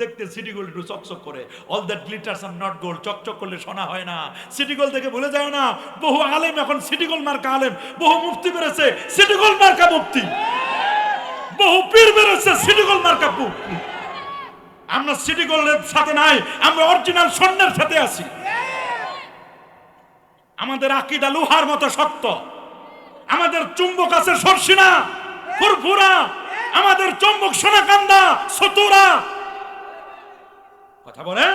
দেখতে city gold একটু চকচক করে, all that glitters are not gold, চকচক করলে সোনা হয় না। সিটি গোল্ড দেখে ভুলে যায় না, বহু আলেম এখন সিটি গোল্ড মার্কা আলেম, বহু মুফতি বেরোছে সিটি গোল্ড মার্কা মুফতি, বহু পীর বেরোছে সিটি গোল্ড মার্কা মুফতি। আমরা সিটি গোল্ডের সাথে নাই, আমরা অরিজিনাল স্বর্ণের সাথে আছি। আমাদের আকীদা লোহার মতো শক্ত, আমাদের চুম্বক আছে সরসিনা ফুরফুরা, আমাদের চুম্বক সোনাকান্দা সতুরা। কথা বলেন,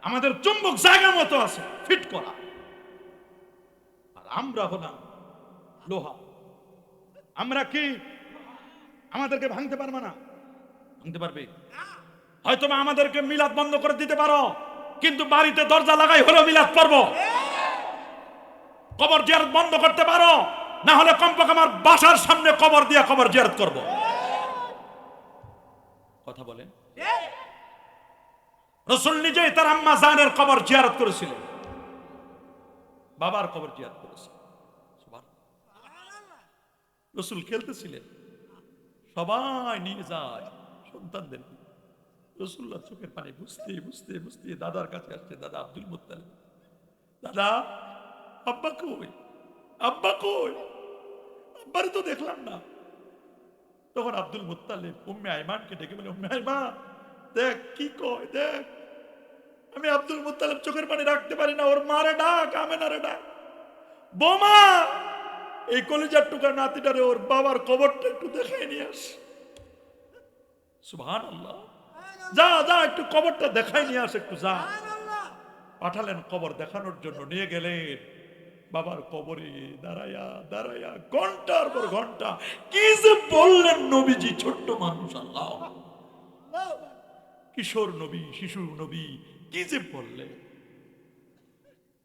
আমাদের চুম্বক জায়গা মতো আছে, ফিট করা। আর আমরা হলাম লোহা। আমরা কি আমাদেরকে ভাঙতে পারবে না? ভাঙতে পারবে? হয়তো আমাদেরকে মিলাদ বন্ধ করে দিতে পারো, কিন্তু বাড়িতে দরজা লাগাই হলো মিলাদ পড়ব। কবর জিয়ারত বন্ধ করতে পারো, না হলে কমপক্ষে আমার বাসার সামনে কবর দিয়া কবর জিয়ারত করব। কথা বলেন, রাসূল নিজেই তার আম্মা জানের কবর জিয়ারত করেছিলেন, বাবার কবর জিয়ারত করেছিলেন। রাসূল খেলতেছিলেন, সবাই নিয়ে যায় সন্তানদের। রাসূলুল্লাহ চোখের পানি বুঝতে বুঝতে বুঝতে দাদার কাছে আসছে, দাদা আব্দুল মুত্তালিব। দাদা, আব্বা কই? আব্বা কই? আব্বারে তো দেখলাম না। তখন আব্দুল মুত্তালিব উম্মে আইমানকে ডেকে বলে, উম্মে আইমান দেখ কি কয়, দেখ। আমি আব্দুল মুত্তালিব চোখের পানি রাখতে পারি না, ওর মারে ডাক, আমেনারে ডাক। বোমা, এই কলিজার টুকা নাতিটারে ওর বাবার কবরটা একটু দেখাই নিয়ে আস। সুবহানাল্লাহ, যা যা একটু কবরটা দেখাই নিয়ে আস, একটু যা। পাঠালেন কবর দেখানোর জন্য, নিয়ে গেলেন। বাবার কবরে দাঁড়ায়া দাঁড়ায়া ঘন্টার পর ঘন্টা কি যে বললেন নবীজি। ছোট্ট মানুষ, আল্লাহ, কিশোর নবী, শিশু নবী, কি যে বললেন।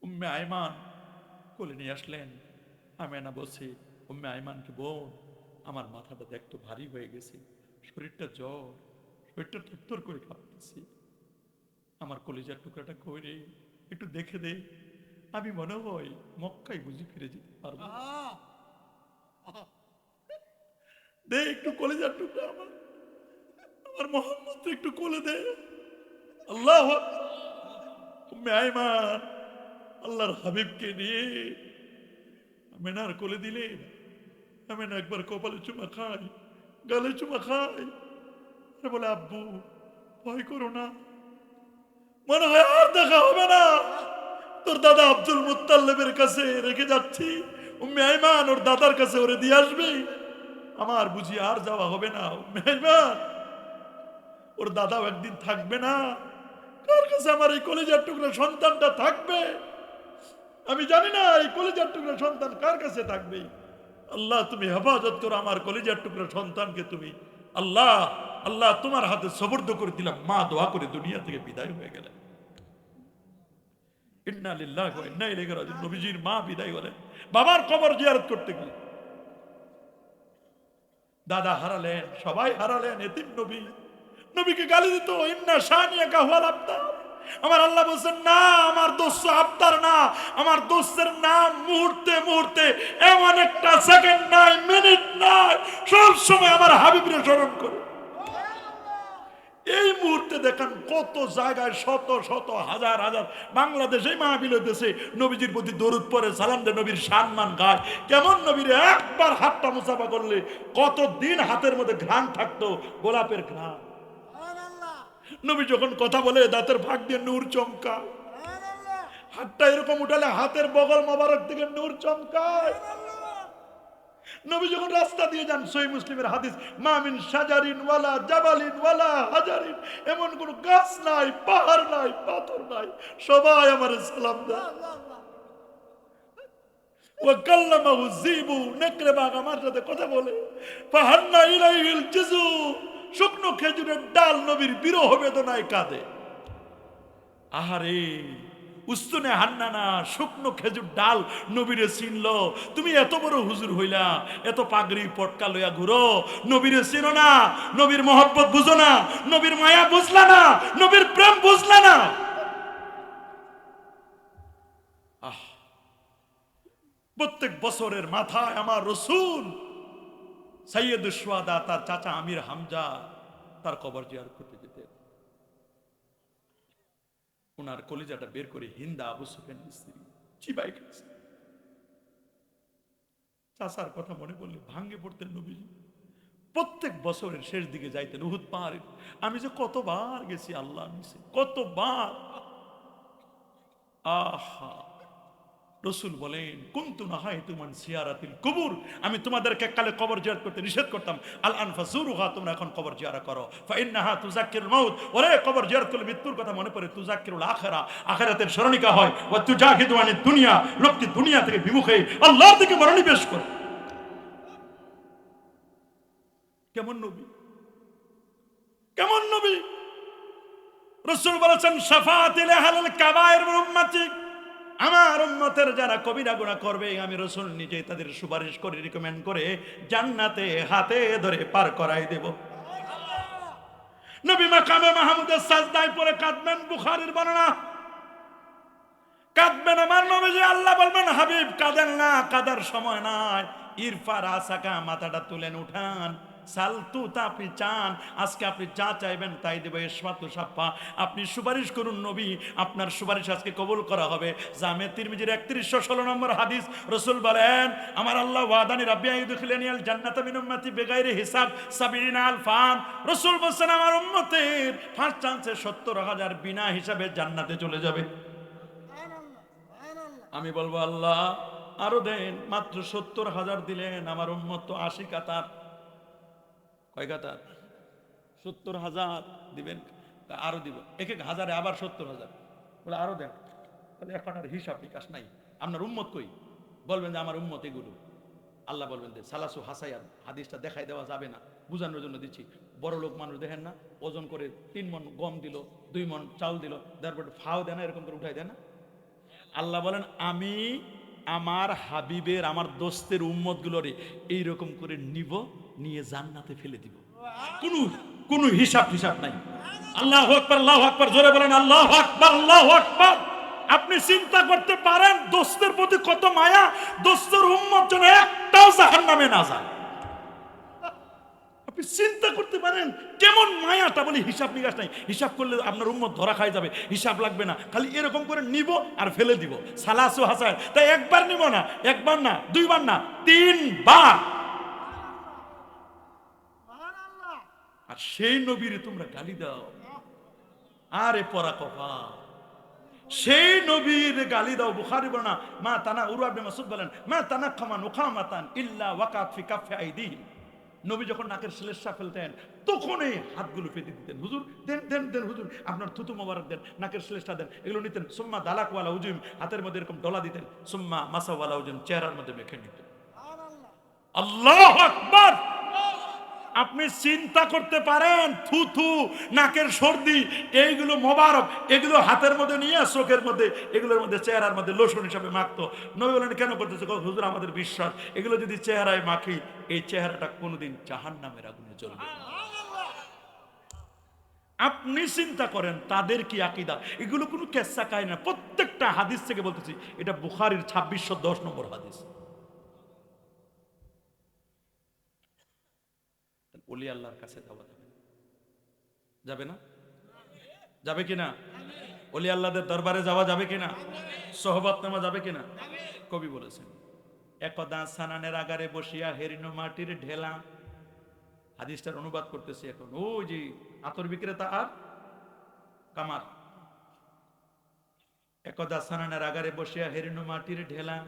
উম্মে আইমান কোলে নিয়ে আসলেন। আমেনা বসে, উম্মে আইমানকে, বোন আমার মাথাটা দেখতো ভারী হয়ে গেছে, শরীরটা জ্বর, শরীরটা থরথর করে কাঁপতেছে। আমার কলিজার টুকরাটা কই রে, একটু দেখে দে। আমি মনে হয় মক্কায় বুঝি ফিরে যেতে পারবো। দে একটু কলিজার টুকরা, আমার আমার মোহাম্মদ একটু কোলে দে। আল্লাহ, উম্মে আইমান আল্লাহর হাবিবকে নিয়ে আমেনার কোলে দিলেন। আমেনা একবার কপালে চুমা খায়, গালে চুমা খায়, আর বলে, আব্বু ভয় করো না, মনে হয় আর দেখা হবে না। তোর দাদা আব্দুল মুত্তালিবের কাছে রেখে যাচ্ছি, উম্মে আইমান ওর দাদার কাছে ওরে দিয়ে আসবে, আমার বুঝি আর যাওয়া হবে না। উম্মে আইমান, ওর দাদাও একদিন থাকবে না, কার কাছে আমার এই কলিজার টুকরা সন্তানটা থাকবে? আমি জানি না এই কলিজার টুকরা সন্তান কার কাছে থাকবে। আল্লাহ তুমি হেফাজত করো আমার কলিজার টুকরা সন্তানকে। তুমি আল্লাহ, আল্লাহ তোমার হাতে সুপর্দ করে দিলাম। মা দোয়া করে দুনিয়া থেকে বিদায় হয়ে গেলেন। ইন্না লিল্লাহি ওয়া ইন্না ইলাইহি রাজিউন। নবীজির মা বিদায় হলেন বাবার কবর জিয়ারত করতে গিয়ে। দাদা হারালেন, সবাই হারালেন, এতিম নবী। নবীকে গালি দিত, ইন্না শানিয়াকা হুয়াল আবতার। আমার আল্লাহ বলছেন, না, আমার দোস্ত আবতার না, আমার দোস্তের নাম মুহূর্তে মুহূর্তে, এমন একটা সেকেন্ড নাই, মিনিট নাই, সব সময় আমার হাবিবরে স্মরণ করে। এই মুহূর্তে দেখেন কত জায়গায় শত শত হাজার হাজার বাংলাদেশে মাহফিল হইতেছে, নবীজির প্রতি দরুদ পড়ে, সালাম দেয়, নবীর সম্মান গায়। কেমন নবীর একবার হাতটা মুসাফা করলে কতদিন হাতের মধ্যে ঘ্রাণ থাকতো, গোলাপের ঘ্রাণ। নবী যখন কথা বলে দাঁতের ফাঁক দিয়ে নূর চমকায়, হাতটা এরকম উঠালে হাতের বগল মোবারক থেকে নূর চমকায়। নবী যখন রাস্তা দিয়ে যান, সহিহ মুসলিমের হাদিস, মা মিন শাজারিন ওয়ালা জাবালিন ওয়ালা হাজারিন, এমন কোন গাছ নাই, পাহাড় নাই, পাথর নাই, সবাই আমার সালাম দেয়। ওয়া কাল্লামাহু যিবু, নেকড়ে বাঘ আমার সাথে কথা বলে। ফাহান্না ইলাইহিল জিজু, শুকনো খেজুরের ডাল নবীর বিরহ বেদনায় কাঁদে। আহারে, উস্তুনে হান্নানা, শুকনো খেজুর ডাল নবীরে চিনল। তুমি এত বড় হুজুর হইলা, এত পাগড়ি পটকা লইয়া ঘুরো, নবীরে চিনো না, নবীর মহব্বত বুঝো না, নবীর মায়া বুঝলা না, নবীর প্রেম বুঝলা না। প্রত্যেক বছরের মাথায় আমার রাসূল সাইয়্যিদুশ শুহাদা, তার চাচা আমির হামজা, তার কবর জিয়ারত করতে যেত। দিতেন। ওনার কলিজাটা বের করে হিন্দা আবু সুফিয়ানের স্ত্রী চিবাই গেছে। চাচার কথা মনে পড়লে ভাঙ্গে পড়তেন নবীজি। প্রত্যেক বছরের শেষ দিকে যাইতেন উহুদ পাহাড়ে। আমি যে কতবার গেছি আল্লাহ নিছে, কতবার। আহা, রসুল বলেন কুনতু নাহাইতু মান জিয়ারাতিল কুবুর, আমি তোমাদেরকে এককালে কবর জিয়ারত করতে নিষেধ করতাম। আল আন ফাজুরুহা, তোমরা এখন কবর জিয়ারত করো। ফা ইন্নাহা তুযাক্কিরুল মাউত, ওরে কবর জিয়ারত করলে মৃত্যুর কথা মনে পড়ে। তুযাক্কিরুল আখিরা, আখিরাতের স্মরণিকা হয়। ওয়া তুজাহিদু আনিদ দুনিয়া, লোকটি দুনিয়া থেকে বিমুখে আল্লাহর দিকে মনোনিবেশ করে। কেমন নবী, কেমন নবী! রাসূল বলেছেন শাফাআতিল আহলিল কাবায়ের মিন উম্মতি, আমার উম্মতের যারা কবিরা গুনাহ করবে আমি রাসূল নিজে তাদের সুপারিশ করে রিকমেন্ড করে জান্নাতে হাতে ধরে পার করাই দেব। নবী মাকামে মাহমুদের সাজদায় পড়ে কাঁদবেন, বুখারীর বর্ণনা। কাঁদবেন আমার নবীজি, আল্লাহ বলবেন হাবিব কাঁদেন না, কাঁদার সময় নাই। ইরফা রাসাকা, মাথাটা তুলেন, উঠান। সালতু, তা আপনি চান, আজকে আপনি যা চাইবেন তাই দেব। ইসমাতু সাফা, আপনি সুপারিশ করুন নবী, আপনার সুপারিশ আজকে কবুল করা হবে। জামে তিরমিজির 3116 নম্বর হাদিস, রাসূল বলেন আমার আল্লাহ ওয়াদানি রাব্বি আইয়ুদখিলানিয়াল জান্নাতা মিন উম্মতি বিগাইরি হিসাব 70 আলফান। রাসূল বলেন আমার উম্মতের ফার্স্ট চান্সে 70,000 বিনা হিসাবে জান্নাতে চলে যাবে। আমি বলবো আল্লাহ আরো দেন, মাত্র 70,000 দিলেন, আমার উম্মত তো 80 কাতার। কয় কাতার? 70,000 দিবেন, আরো দিব। এক এক হাজারে আবার 70,000, বলে আরো দেন। তাহলে এখন আর হিসাব নিকাশ নাই। আপনার উম্মত কই? বলবেন যে আমার উম্মত এগুলো। আল্লাহ বলবেন যে সালাসু হাসায়ান, হাদিসটা দেখাই দেওয়া যাবে না, বুঝানোর জন্য দিচ্ছি। বড় লোক মানুষ দেখেন না, ওজন করে 3 মণ গম দিল, 2 মণ চাউল দিল, তারপর ফাও দেয় না, এরকম করে উঠাই দেয় না। আল্লাহ বলেন আমি আমার হাবিবের, আমার দোস্তের উম্মত গুলোরে এইরকম করে নিব, নিয়ে জান্নাতে ফেলে দিব। কোনো হিসাব নাই। আল্লাহু আকবার, আল্লাহু আকবার, জোরে বলেন আল্লাহু আকবার, আল্লাহু আকবার। আপনি চিন্তা করতে পারেন দোস্তের প্রতি কত মায়া, দোস্তের উম্মত যেন একটাও জাহান্নামে না যায়। আপনি চিন্তা করতে পারেন কেমন মায়াটা, বলি হিসাব নিকাশ নাই। হিসাব করলে আপনার উম্মত ধরা খাই যাবে, হিসাব লাগবে না, খালি এরকম করে নিব আর ফেলে দিব। সালাসু হাসান, তাই একবার নিব না, একবার না, 2 বার না, 3 বার। আর সেই নবীরে তোমরা গালি দাও। আরে পরা কফা, সেই নবীর গালি দাও। বুখারী বর্ণনা, মা তানা, উরওয়া ইবনে মাসউদ বলেন মা তানাক্কামা নুকামাতান ইল্লা ওয়াকাত ফি কাফি আইদিহিম। নবী যখন নাকের শ্লেষা ফেলতেন তখনই হাতগুলো পেতে দিতেন, হুজুর দেন দেন দেন, হুজুর আপনার থুতু মোবারক দেন, নাকের শ্লেষটা দেন, এগুলো নিতেন। সুম্মা দালাক ওয়ালা উজুম, হাতের মধ্যে এরকম ডলা দিতেন। সুম্মা মাসা ওয়ালা উজুম, চেহারার মধ্যে মেখে নিতেন। আল্লাহু আকবার। আপনি চিন্তা করতে পারেন থুথু, নাকের সর্দি, এইগুলো মোবারক, এগুলো হাতের মধ্যে নিয়ে চোখের মধ্যে, এগুলোর মধ্যে চেহারার মধ্যে লোশন হিসাবে মাখতো। নবী বলেন কেন করতেছে? হুজুর আমাদের বিশ্বাস এগুলো যদি চেহারায় মাখি এই চেহারাটা কোনোদিন জাহান্নামের আগুনে জ্বলবে না। আপনি চিন্তা করেন তাদের কি আকীদা, এগুলো কোনো কেচ্ছা কাহিনী না, প্রত্যেকটা হাদিস থেকে বলতেছি। এটা বুখারীর 2610 নম্বর হাদিস। ওলি আল্লাহর কাছে যাওয়া যাবে না? যাবে কিনা? ওলি আল্লাহদের দরবারে যাওয়া যাবে কিনা? সোহবত নেওয়া যাবে কিনা? কবি বলেছেন একদা সানানের আগারে বসিয়া হেরিনো মাটির ঢেলা। হাদিসটার অনুবাদ করতেছি এখন। ওই যে আতর বিক্রেতা আর কামার, একদা সানানের আগারে বসিয়া হেরিনো মাটির ঢেলা,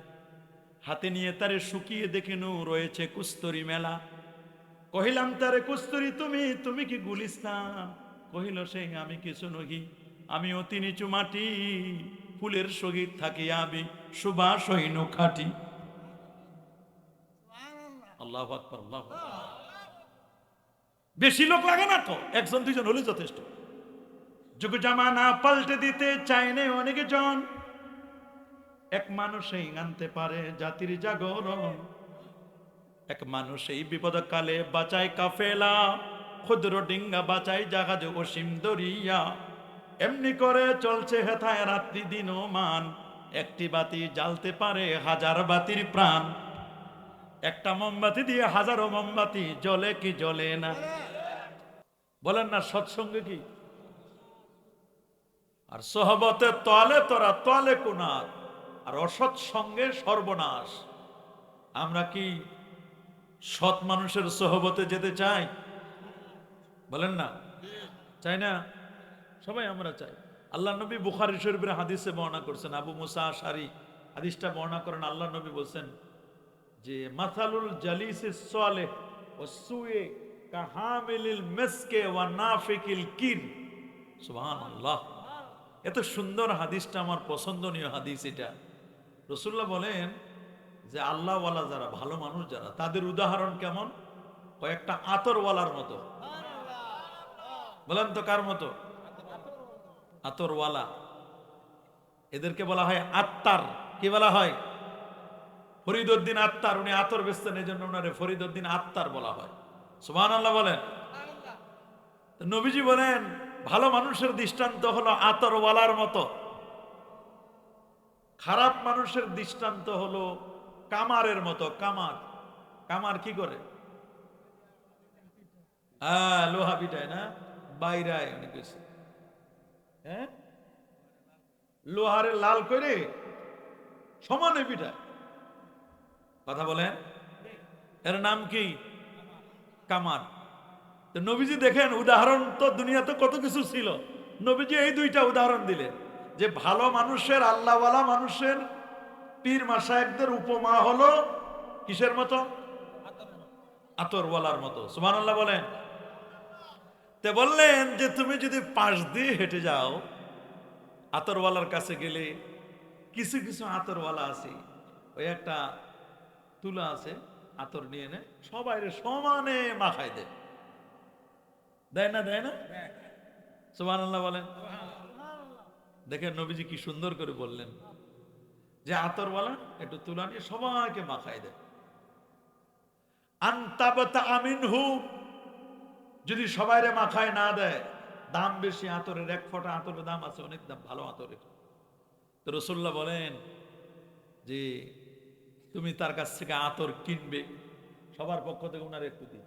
হাতে নিয়ে তারে শুকিয়ে দেখিনু রয়েছে কুস্তরি মেলা। কহিলাম তারে কুস্তরি তুমি, তুমি কি গুলিস্তান? কহিল সেই আমি কিছু নহি, আমি অতি নিচু মাটি, ফুলের সহিত থাকি আমি সুবাস হইনু খাটি। আল্লাহু আকবার, আল্লাহু আকবার। বেশি লোক লাগে না তো, 1-2 জন হলে যথেষ্ট। যুগ জামানা পাল্টে দিতে চাইনে অনেক জন, এক মানুষই আনতে পারে জাতির জাগরণ। এক মানুষ এই বিপদকালে বাঁচায় কাফেলা, ক্ষুদ্র ডিঙ্গা বাঁচায় জাহাজ অসীম দরিয়া। এমনি করে চলছে হেথায় রাত্রি দিন মান, একটি বাতি জ্বালতে পারে 1000 বাতির প্রাণ। একটা মোমবাতি দিয়ে 1000 মোমবাতি জ্বলে কি জ্বলে না? বলেন না সৎসঙ্গে কি আর সোহবতে তলে তোরা তলে কুনার, আর অসৎ সঙ্গে সর্বনাশ। আমরা কি সৎ মানুষের সোহবতে যেতে চাই? বলেন না, চাই না? সবাই আমরা চাই। আল্লাহ নবী বুখারী শরীফের হাদিসে বর্ণনা করছেন, আবু মুসা আশআরী হাদিসটা বর্ণনা করেন। আল্লাহ নবী বলছেন যে মাসালুল জালিসিস সালেহ ওয়াসসুয়ে কাহামিলিল মিসকে ওয়া নাফিকিল কির। সুবহানাল্লাহ, এত সুন্দর হাদিসটা, আমার পছন্দনীয় হাদিস এটা। রাসূলুল্লাহ বলেন যে আল্লাহওয়ালা যারা, ভালো মানুষ যারা, তাদের উদাহরণ কেমন? কয়েকটা আতরওয়ালার মতো। বলেন তো কার মতো? আতরওয়ালা। এদেরকে বলা হয় আত্তার। কি বলা হয়? ফরিদউদ্দিন আত্তার। উনি আতর বেচতেন, এই জন্য ওনারে ফরিদউদ্দিন আত্তার বলা হয়। সুবহানাল্লাহ বলেন। নবীজি বলেন ভালো মানুষের দৃষ্টান্ত হলো আতরওয়ালার মতো, খারাপ মানুষের দৃষ্টান্ত হলো কামারের মতো। কামার, কামার কি করে? হ্যাঁ, লোহা পিটায় না, বাইরায় অনেক বেশি। হ্যাঁ, লোহারে লাল করে সমানে পিটায়। কথা বলেন, এর নাম কি? কামার। তো নবীজি দেখেন, উদাহরণ তো দুনিয়াতে কত কিছু ছিল, নবীজি এই দুইটা উদাহরণ দিলেন যে ভালো মানুষের, আল্লাহওয়ালা মানুষের, পীর মাশায়েখদের উপমা হলো কিসের মতো? আতরওয়ালার মতো। সুবহানাল্লাহ বলেন। তে বললেন যে তুমি যদি পাশ দিয়ে হেঁটে যাও, আতরওয়ালার কাছে গেলে, কিছু কিছু আতরওয়ালা আছে, ওই একটা তুলা আছে, আতর নিয়ে নে, সবাই সমানে মাখায় দেয়। দেয় না? দেয় না? সুবহানাল্লাহ বলেন। দেখেন নবীজি কি সুন্দর করে বললেন যে আতরওয়ালা একটু তুলা নিয়ে সবাইকে মাখায় দেয়। আনতাবাতা আমিনহু, যদি সবাইরে মাখায় না দেয়, দাম বেশি আতরের, এক ফোঁটা আতরের দাম আছে অনেক দাম, ভালো আতরের। তো রাসূলুল্লাহ বলেন যে তুমি তার কাছ থেকে আতর কিনবে, সবার পক্ষ থেকে উনার একটু দিন।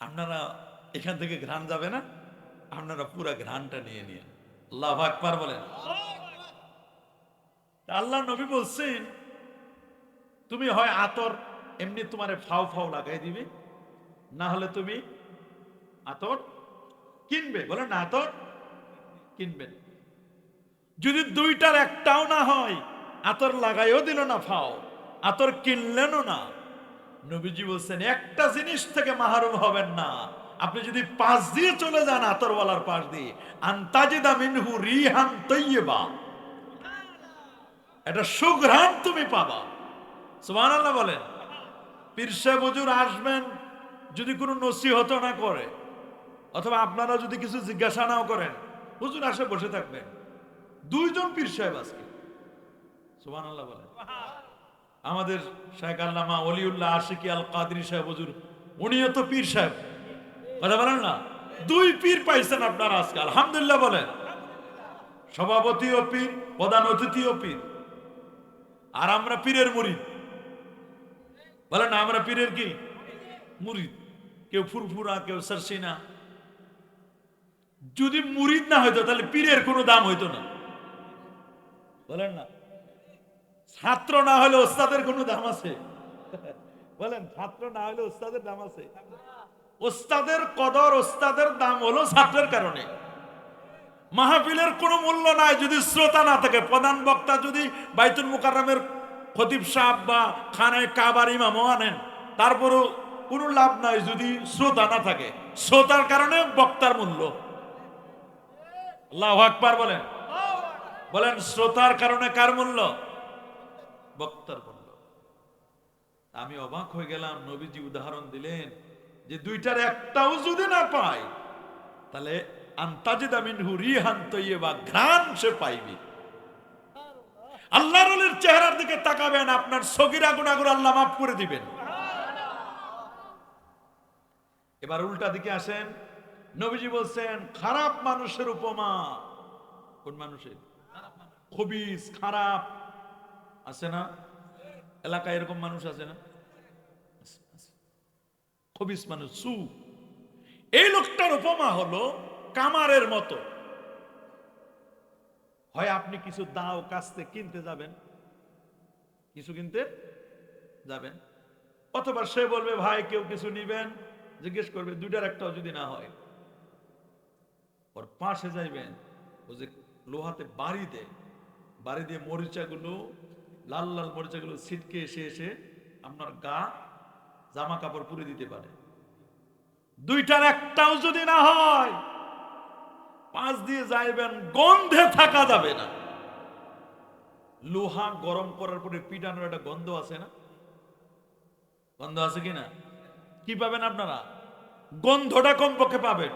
আপনারা এখান থেকে ঘ্রাণ যাবে না, আপনারা পুরা ঘ্রাণটা নিয়ে নিয়ে। আল্লাহু আকবার বলেন। আল্লাহ নবী বলছেন তুমি হয় আতর এমনি তোমারে ফাও ফাও লাগাই দিবে, না হলে তুমি আতর কিনবে। বলেন না, আতর কিনবেন। যদি দুইটার একটাও না হয়, আতর লাগাইও দিল না ফাও, আতর কিনলেনও না, নবীজি বলছেন একটা জিনিস থেকে মাহরুম হবেন না। আপনি যদি পাশ দিয়ে চলে যান, আতরওয়ালার পাশ দিয়ে, আনতাজিদা মিনহু রিহান তাইয়্যিবা, এটা সুঘ্রাণ তুমি পাবা। সুবহানাল্লাহ বলেন। পীর সাহেব হুজুর আসবেন, যদি কোনো নসিহত না করে, অথবা আপনারা যদি কিছু জিজ্ঞাসা নাও করেন, হুজুর আসে বসে থাকবেন। দুইজন পীর সাহেব আজকে। সুবহানাল্লাহ বলেন। আমাদের শেখ আল্লামা ওলিউল্লাহ আশিকি আল কাদরি সাহেব হুজুর, উনিও তো পীর সাহেব। কথা বলেন না, দুই পীর পাইছেন আপনারা আজকে, আলহামদুলিল্লাহ বলেন। সভাপতিও পীর, প্রধান অতিথিও পীর, আর আমরা পীরের মুরিদ। বলেন না, আমরা পীরের কি মুরিদ। কেউ ফুরফুরা, কেউ সারসিনা। যদি মুরিদ না হইতো তাহলে পীরের কোনো দাম হইতো না। বলেন না, ছাত্র না হলে ওস্তাদের কোনো দাম আছে? বলেন, ছাত্র না হলে ওস্তাদের দাম আছে? ওস্তাদের কদর, ওস্তাদের দাম হলো ছাত্রের কারণে। মাহফিলের কোনো মূল্য নাই যদি শ্রোতা না থাকে। প্রধান বক্তা যদি বাইতুল মুকাররমের খতিব সাহেব বা খানায় কাবার ইমামও আনেন, তারপরও কোনো লাভ নাই যদি শ্রোতা না থাকে। শ্রোতার কারণে বক্তার মূল্য। আল্লাহু আকবার বলেন। বলেন, শ্রোতার কারণে কার মূল্য? বক্তার মূল্য। আমি অবাক হয়ে গেলাম, নবীজি উদাহরণ দিলেন যে দুইটার একটাও যদি না পায়, তাহলে আনতাজিদা মিনহু রিহান তাইয়্যিবা, ঘ্রাণ সে পাইবে। আল্লাহর ওলির চেহারার দিকে তাকাবেন, আপনার সগীরা গুনাহগুলো আল্লাহ মাফ করে দিবেন। এবার উল্টা দিকে আসেন, নবীজি বলছেন খারাপ মানুষের উপমা। কোন মানুষের? খবিস, খারাপ আছে না? এলাকায় এরকম মানুষ আছে না? খবিস মানে সু। এই লোকটার উপমা হলো কামারের মতো। হয় আপনি কিছু দাও কাস্তে কিনতে যাবেন, কিছু কিনতে যাবেন, অথবা সে বলবে ভাই কেউ কিছু নিবেন, জিজ্ঞেস করবে দুইটার একটাও যদি না হয়, ওর পাশে যাইবেন, ও যে লোহাতে বাড়ি দিয়ে মরিচাগুলো, লাল লাল মরিচাগুলো ছিটকে এসে এসে আপনার গা জামা কাপড় পুড়ে দিতে পারে। দুইটার একটাও যদি না হয়, পাশ দিয়ে যাইবেন, গন্ধে থাকা যাবে না। লোহা গরম করার পরে পিটানোর একটা গন্ধ আছে না? গন্ধ আছে কিনা? কি পাবেন আপনারা? গন্ধটা কমপক্ষে পাবেন।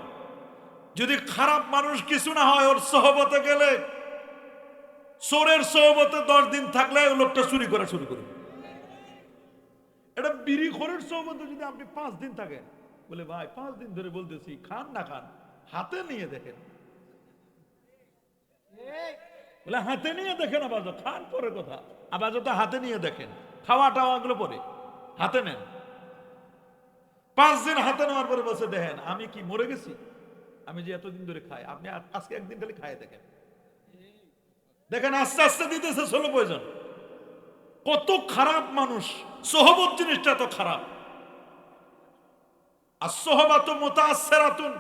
যদি খারাপ মানুষ কিছু না হয়, ওর সহবতে গেলে, চোরের সহবতে 10 দিন থাকলে লোকটা চুরি করা শুরু করবে। এটা বিড়ি খোরের সহবতে যদি আপনি 5 দিন থাকেন, বলে ভাই 5 দিন ধরে বলতেছি খান না খান, হাতে নিয়ে দেখেন, বলে হাতে নিয়ে দেখেন, আবাজ খান পরে কথা, আবাজ তো হাতে নিয়ে দেখেন, খাওয়া টাওয়া গুলো পরে হাতে নেন। 5 দিন হাতে নেওয়ার পরে বসে দেখেন আমি কি মরে গেছি? আমি যে এতদিন ধরে খাই, আপনি আজকে একদিন খালি খাই দেখেন, দেখেন আস্তে আস্তে দিতেছে ষোলো পয়জন। কত খারাপ মানুষ, সোহবত জিনিসটা তো খারাপ। আর সোহবাত মুতাআসসিরাতুন,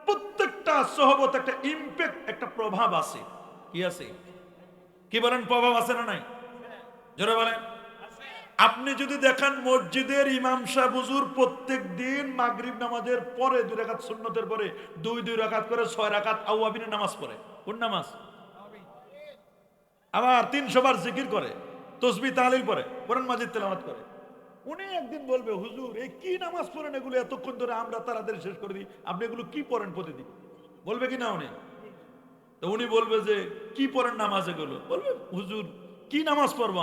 প্রত্যেকটা সোহবত একটা ইমপ্যাক্ট, একটা প্রভাব আছে। কি আছে? কি বলেন? প্রভাব আছে না নাই? জোরে বলেন। আপনি যদি দেখেন মসজিদের ইমাম সাহেব হুজুর প্রত্যেক দিন মাগরিব নামাজের পরে 2 রাকাত সুন্নতের পরে 2 রাকাত করে 6 রাকাত আওয়াবিনের নামাজ পড়ে। কোন নামাজ? আবার 300 বার জিকির করে, তসবিহ তাহলিল পড়ে, কোরআন মাজিদ তেলাওয়াত করে। উনি একদিন বলবে হুজুর এই কি নামাজ পড়েন এগুলো এতক্ষণ ধরে, আমরা তাড়াতাড়ি শেষ করে দিই, আপনি এগুলো কি পড়েন প্রতিদিন? বলবে কি না উনি? তো উনি বলবে যে কি পড়েন নামাজ এগুলো? বলবে হুজুর কি নামাজ পড়বো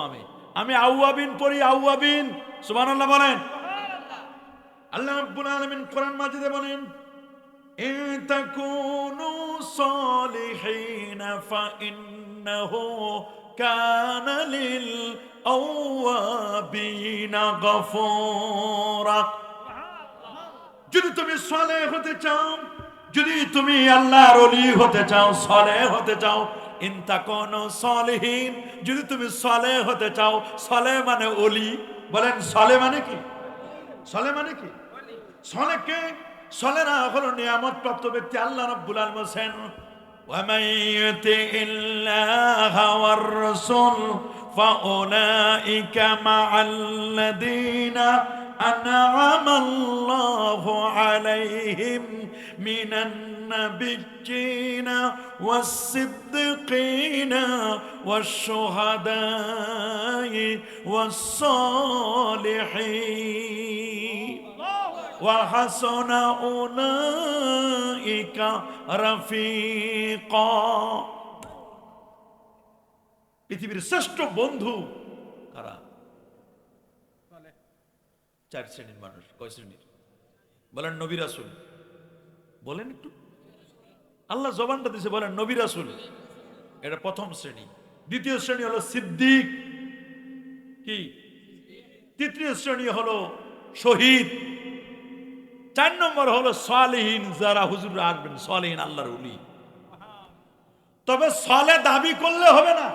আমি আউয়াবিন পড়ি, আউয়াবিন। সুবহানাল্লাহ বলেন। আল্লাহ রাব্বুল আলামিন কোরআন মাজিদে বলেন ইন তাকুনু সালিহিন ফাইন্নাহু কানা লিল আওয়াবিনা গফুরা। যদি তুমি সালেহ হতে চাও, যদি তুমি আল্লাহর ওলি হতে চাও, সালেহ হতে চাও, ইন তাকুনু সালিহিন, যদি তুমি সালেহ হতে চাও, সালেহ মানে ওলি। বলেন সালেহ মানে কি? সালেহ মানে কি? সালেহ কে? সালেহরা হলো নিয়ামত প্রাপ্ত ব্যক্তি। আল্লাহ রাব্বুল আলামিন বলেন ওয়ামান ইউতিইল্লাহা ওয়ার রাসূল ফাউলাইকা মাআল্লাযীনা আন'আমাল্লাহু আলাইহিম মিনান নাবিয়্যিনা ওয়াস-সিদ্দিকিনা ওয়াশ-শুহাদাই ওয়াস-সালিহিন وحسن أولئك رفيقا। পৃথিবীর শ্রেষ্ঠ বন্ধু কারা? 4 শ্রেণীর মানুষ। কয় শ্রেণীর? বলেন নবী রাসূল। বলেন একটু, আল্লাহ জবানটা দিয়েছে, বলেন নবী রাসূল, এটা প্রথম শ্রেণী। দ্বিতীয় শ্রেণী হলো সিদ্দিক, কি? তৃতীয় শ্রেণী হলো শহীদ। 4 নম্বর হলো সালেহীন, যারা হুজুর আসবেন, সালেহীন আল্লাহর ওলি। তবে সালে দাবি করলে হবে না।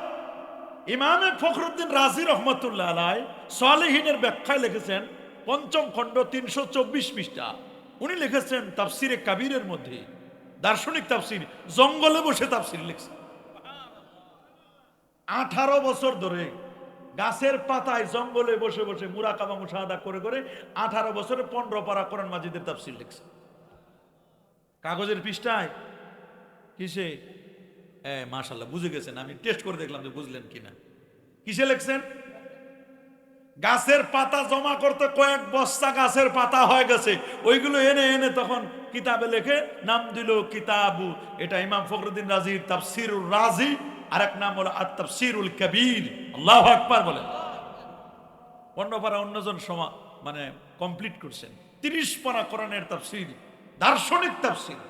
ইমামে ফখরুদ্দিন রাজি রহমতুল্লাহ আলাইহি সালেহীনের ব্যাখ্যায় লিখেছেন 5ম খণ্ড 324 পৃষ্ঠা। উনি লিখেছেন তাফসিরে কাবীরের মধ্যে, দার্শনিক তাফসির, জঙ্গলে বসে তাফসির লিখছেন। 18 বছর ধরে গাছের পাতায় জঙ্গলে বসে বসে মুরাকাবা মুশাহাদা করে করে 18 বছরে 15 পারা কোরআন মাজিদের তাফসীর লিখছে। কাগজের পৃষ্ঠায়, কিসে? মাশাআল্লাহ বুঝে গেছেন, আমি টেস্ট করে দেখলাম যে বুঝলেন কিনা। কিসে লিখছেন? গাছের পাতা জমা করতে কয়েক বস্তা গাছের পাতা হয়ে গেছে, ওইগুলো এনে এনে তখন কিতাবে লেখে, নাম দিল কিতাবু। এটা ইমাম ফখরুদ্দিন রাজির তাফসীরুর রাজি, আর এক নাম হলো আত-তাফসীরুল কাবীর। আল্লাহু আকবার বলেন। 15 পারা অন্যজন মানে কমপ্লিট করছেন। 30 পারা কোরআনের তাফসীর, দার্শনিক তাফসীর।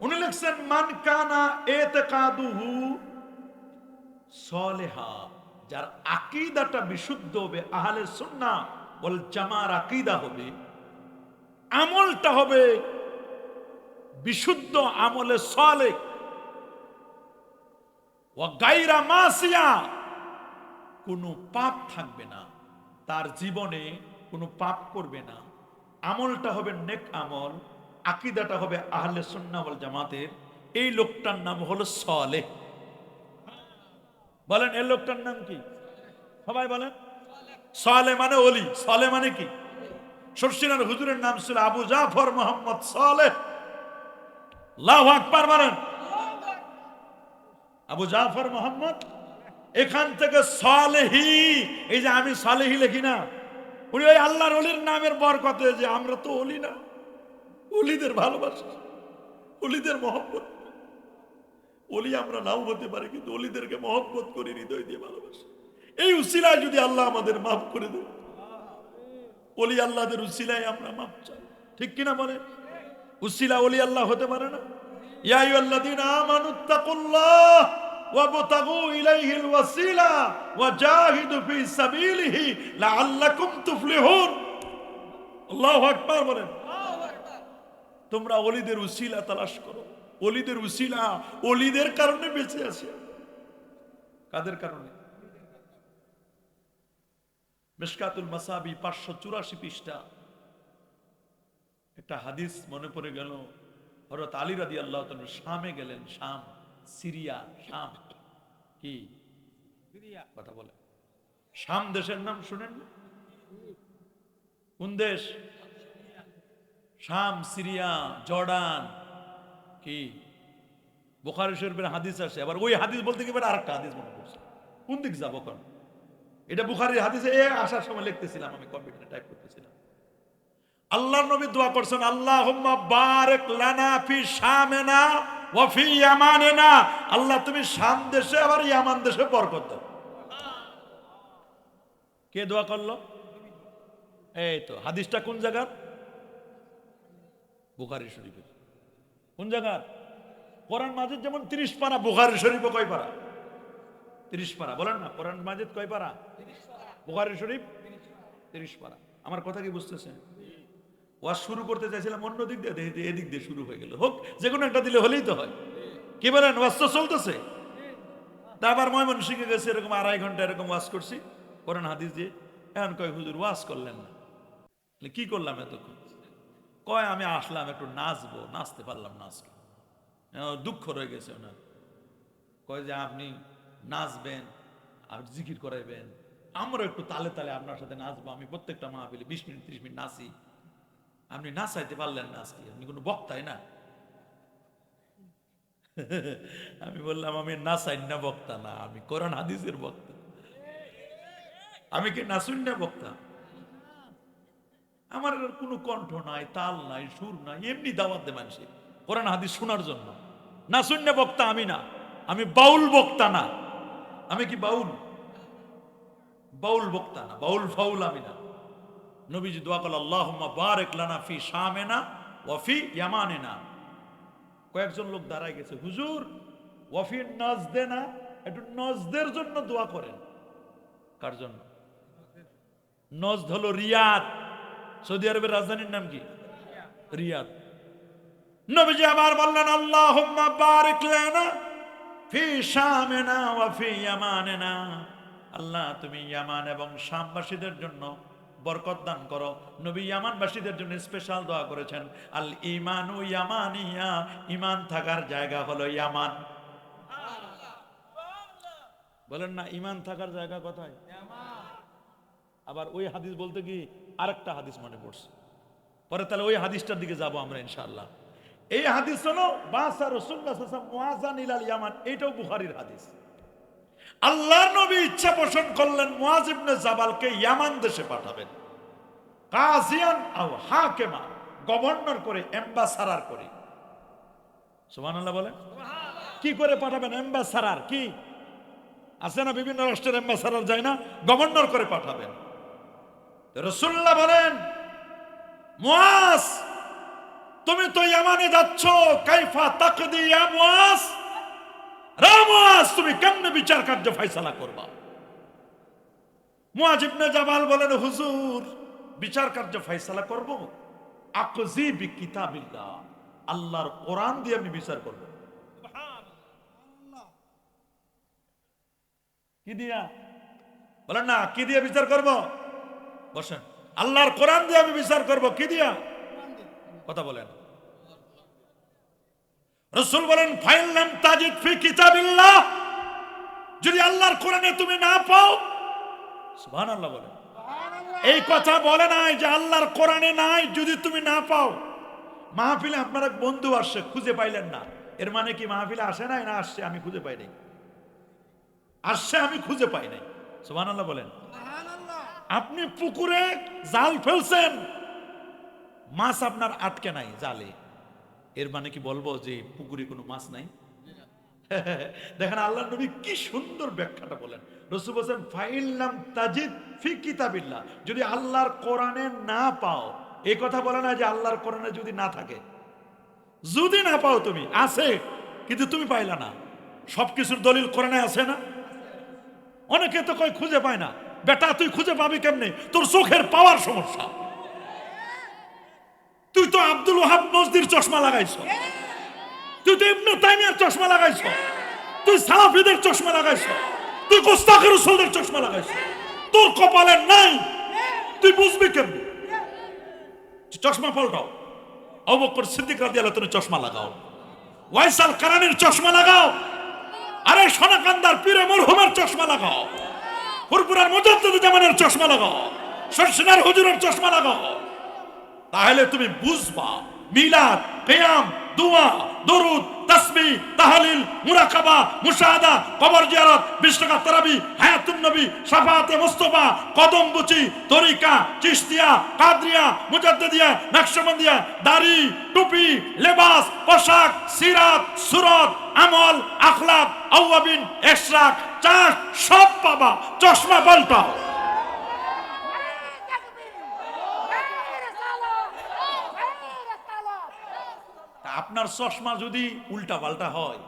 উনি লিখছেন মান কানা ইতিকাদুহু সালিহা, যার আকীদাটা বিশুদ্ধ হবে, আহলে সুন্নাহ ওয়াল জামার আকীদা হবে, আমলটা হবে বিশুদ্ধ আমলে সালেহ, ওয়া গায়রা মাসিয়া, কোনো পাপ থাকবে না তার জীবনে, কোনো পাপ করবে না। আমলটা হবে নেক আমল, আকীদাটা হবে আহলে সুন্নাহ ওয়াল জামাতের। এই লোকটার নাম হলো সালেহ। বলেন এই লোকটার নাম কি? সবাই বলেন। সালেহ মানে ওলি। সালেহ মানে কি? শর্ষিনার হুজুরের নাম ছিল আবু জাফর মোহাম্মদ সালেহ। আল্লাহু আকবার বলেন। আবু জাফর মোহাম্মদ, এখান থেকে সালেহি, এই যে আমি সালেহি লিখি না, উনি ওই আল্লাহর ওলির নামের বরকতে, যে আমরা তো ওলি না, ওলিদের ভালোবাসা, ওলিদের মহব্বত। ওলি আমরা নাও হতে পারি, কিন্তু ওলিদেরকে মহব্বত করি, হৃদয় দিয়ে ভালোবাসি। এই উসিলায় যদি আল্লাহ আমাদের মাফ করে দেয়, ওলি আল্লাহদের উসিলায় আমরা মাফ চাই, ঠিক কিনা বলে? উসিলা ওলি আল্লাহ হতে পারে না? ইয়া আইয়ুহাল্লাযীনা আমানুত্তাকুল্লাহ ওয়াবতাগু ইলাইহিল ওয়াসিলা ওয়াজাহিদু ফি সাবিলিহি লাআল্লাকুম তুফলিহুন। আল্লাহু আকবার বলেন। তোমরা ওলিদের উসিলা তালাশ করো। ওলিদের উসিলা, ওলিদের কারণে বেঁচে আছি। কাদের কারণে? মিশকাতুল মাসাবি 584 পৃষ্ঠা একটা হাদিস মনে পড়ে গেল। হযরত আলী রাদিয়াল্লাহু তাআলা শামে গেলেন। শাম, সিরিয়া, শাম কি সিরিয়া কথা বলে। শাম দেশের নাম শুনেন না? কোন দেশ? শাম, সিরিয়া, জর্ডান কি? বুখারী শরীফের হাদিস আছে। আবার ওই হাদিস বলতে গিয়ে আরেকটা হাদিস মনে পড়ছে। কোন দিক যাব কোন? এটা বুখারীর হাদিসে আসার সময় লিখতেছিলাম, আমি কম্পিউটারে টাইপ করতেছিলাম। আল্লাহর নবী দোয়া করছেন, আল্লাহুম্মা বারিক লানা ফি শামিনা ওয়া ফি ইয়ামানিনা। আল্লাহ তুমি শাম দেশে আবার ইয়ামান দেশে বরকত দাও। কে দোয়া করলো? এই তো হাদিসটা কোন জায়গার? বুখারী শরীফের। কোন জায়গার? কোরআন মাজিদ যেমন 30 পারা, বুখারী শরীফে কয় পারা? 30 পারা। বলেন না, কোরআন মাজিদ কয় পারা? বুখারী শরীফ 30 পারা। আমার কথা কি বুঝতেছেন? ওয়াজ শুরু করতে চাইছিলাম অন্য দিক দিয়ে, এদিক দিয়ে শুরু হয়ে গেল। হোক, যে কোনো একটা দিলে হলেই তো হয়। কি বলেন? ওয়াজ তো চলতেছে। তা আবার ময়মনসিংহে গেছে, এরকম 2.5 ঘন্টা এরকম ওয়াজ করছি কোরআন হাদিস দিয়ে। এখন কয় হুজুর ওয়াজ করলেন না। কি করলাম এতক্ষণ? কয় আমি আসলাম একটু নাচবো, নাচতে পারলাম না আজকে। দুঃখ রয়ে গেছে ওনার। কয় যে আপনি নাচবেন আর জিকির করাইবেন, আমরা একটু তালে তালে আপনার সাথে নাচবো। আমি প্রত্যেকটা মাহফিলে 20 মিনিট 30 মিনিট নাচি, আপনি নাচাইতে পারলেন না আজকে, আপনি কোনো বক্তাই না। আমি বললাম আমি নাচাই না বক্তা না, আমি কোরআন হাদিসের বক্তা। আমি কি নাচুন না বক্তা? আমার কোনো কণ্ঠ নাই, তাল নাই, সুর নাই, এমনি দাওয়াত দে মানুষের কোরআন হাদিস শোনার জন্য। নাচুন না বক্তা আমি না, আমি বাউল বক্তা না। আমি কি বাউল? বাউল বক্তা না, বাউল ফাউল আমি না। নবীজি দোয়া করল, আল্লাহুম্মা বারিক লানা ফি শামিনা ওয়া ফি ইয়ামানিনা। কয়েকজন লোক দাঁড়ায় গেছে, হুজুর ওয়া ফি নাজদিনা, একটু নজদের জন্য দোয়া করেন। কার জন্য? নজদ হলো রিয়াদ, সৌদি আরবের রাজধানীর নাম কি? রিয়াদ। নবীজি আবার বললেন, আল্লাহুম্মা বারিক লানা ফি শামিনা ওয়া ফি ইয়ামানিনা। আল্লাহ তুমি ইয়ামান এবং শামবাসীদের জন্য বরকত দান করো। নবী ইয়ামানবাসীদের জন্য স্পেশাল দোয়া করেছেন, আল ঈমানু ইয়ামানিয়া, ঈমান থাকার জায়গা হলো ইয়ামান। বলেন না, ঈমান থাকার জায়গা কোথায়? ইয়ামান। আবার ওই হাদিস বলতে কি আরেকটা হাদিস মনে পড়ছে, পরে তাহলে ওই হাদিসটার দিকে যাব আমরা ইনশাআল্লাহ। এই হাদিস হলো বাসা রাসূলুল্লাহ সাল্লাল্লাহু আলাইহি ওয়াসাল্লাম মুআযান ইলাল ইয়ামান। এটাও বুখারীর হাদিস। আল্লাহর নবী ইচ্ছা পোষণ করলেন মুআজ ইবনে জাবালকে ইয়ামান দেশে পাঠাবেন, কাজিয়ান আও হাকিমা, গভর্নর করে, এমবাসাডর করে। সুবহানাল্লাহ বলেন। কি করে পাঠাবেন? এমবাসাডর কি আছে না, বিভিন্ন রাষ্ট্রের এমবাসাডর যায় না, গভর্নর করে পাঠাবেন। রাসূলুল্লাহ বলেন, মুআজ তুমি তো ইয়ামানে যাচ্ছ, কাইফা তাকদি ইয়া মুআজ, রে মুআজ তুমি কেমনে বিচার কার্য ফয়সালা করবা? মুআজ ইবনে জাবাল বলেন, হুজুর বিচার কার্য ফয়সালা করব, আকজি বিকিতাবিল্লাহ, আল্লাহর কোরআন দিয়ে আমি বিচার করব। কি দিয়া বলেন না, কি দিয়ে বিচার করব? বসেন। আল্লাহর কোরআন দিয়ে আমি বিচার করব। কি দিয়া? কথা বলেন। রাসূল বলেন ফাইন লাম তাজিদ ফি কিতাবিল্লাহ, যদি আল্লাহর কোরআনে তুমি না পাও, সুবহানাল্লাহ বলেন। এই কথা বলে নাই যে আল্লাহর কোরআনে নাই যদি তুমি না পাও। মাহফিলে আপনার এক বন্ধু আসছে, খুঁজে পাইলেন না, এর মানে কি মাহফিলে আসে নাই না আসছে আমি খুঁজে পাই নাই? আসছে আমি খুঁজে পাই নাই। সুবহানাল্লাহ বলেন। আপনি পুকুরে জাল ফেলছেন, মাছ আপনার আটকে নাই জালে, এর মানে কি বলবো যে পুকুরে কোনো মাছ নাই? দেখেন আল্লাহর নবী কি সুন্দর ব্যাখ্যাটা বলেন। রাসূল বলেন ফাইল লাম তাজিদ ফি কিতাবিল্লাহ, যদি আল্লাহর কোরআনে না পাও। এই কথা বলে না যে আল্লাহর কোরআনে যদি না থাকে, যদি না পাও, তুমি আছে কিন্তু তুমি পাইলা না। সবকিছুর দলিল কোরআনে আছে না? অনেকে তো কই খুঁজে পায় না। বেটা তুই খুঁজে পাবি কেমনে? তোর চোখের পাওয়ার সমস্যা। তুই তো আব্দুল ওয়াহাব নজদির চশমা লাগাইছো, তুই তো ইবনে তাইমিয়ার চশমা লাগাইছো, তুই সালাফিদের চশমা লাগাইছো, তুই গোস্তাখে রাসূলের চশমা লাগাইছো, তোর কপালে নাই, তুই বুঝবি কেমনে? চশমা পাল্টাও। আবু বকর সিদ্দিক রাদিয়াল্লাহু তাআলা চশমা লাগাও, ওয়াইসাল কারানির চশমা লাগাও, আরে সোনাকান্দার পীরে মরহুমের চশমা লাগাও, ফুরফুরার মুজাদ্দিদ জামানের চশমা লাগাও, শর্ষিনার হুজুরের চশমা লাগাও। তাহলে তুমি বুঝবা মিলাদ, কিয়াম, দুয়া, দরুদ, তাসবিহ, তাহলিল, মুরাকাবা, মুশাহাদা, কবর জিয়ারত, 20 টাকা তারাবি, হায়াতুন নবী, শাফাআতে মুস্তাফা, কদমবুচি, তরিকা, চিশতিয়া, কাদরিয়া, মুজাদ্দিদিয়া, নকশবন্দিয়া, দাড়ি, টুপি, লেবাস, পোশাক, সিরাত, সুরত, আমল, আখলাক, আওয়াবিন, ইশরাক, চাষ সব পাবা। চশমা পাল্টাও। আপনার চশমা যদি উল্টা পাল্টা হয়,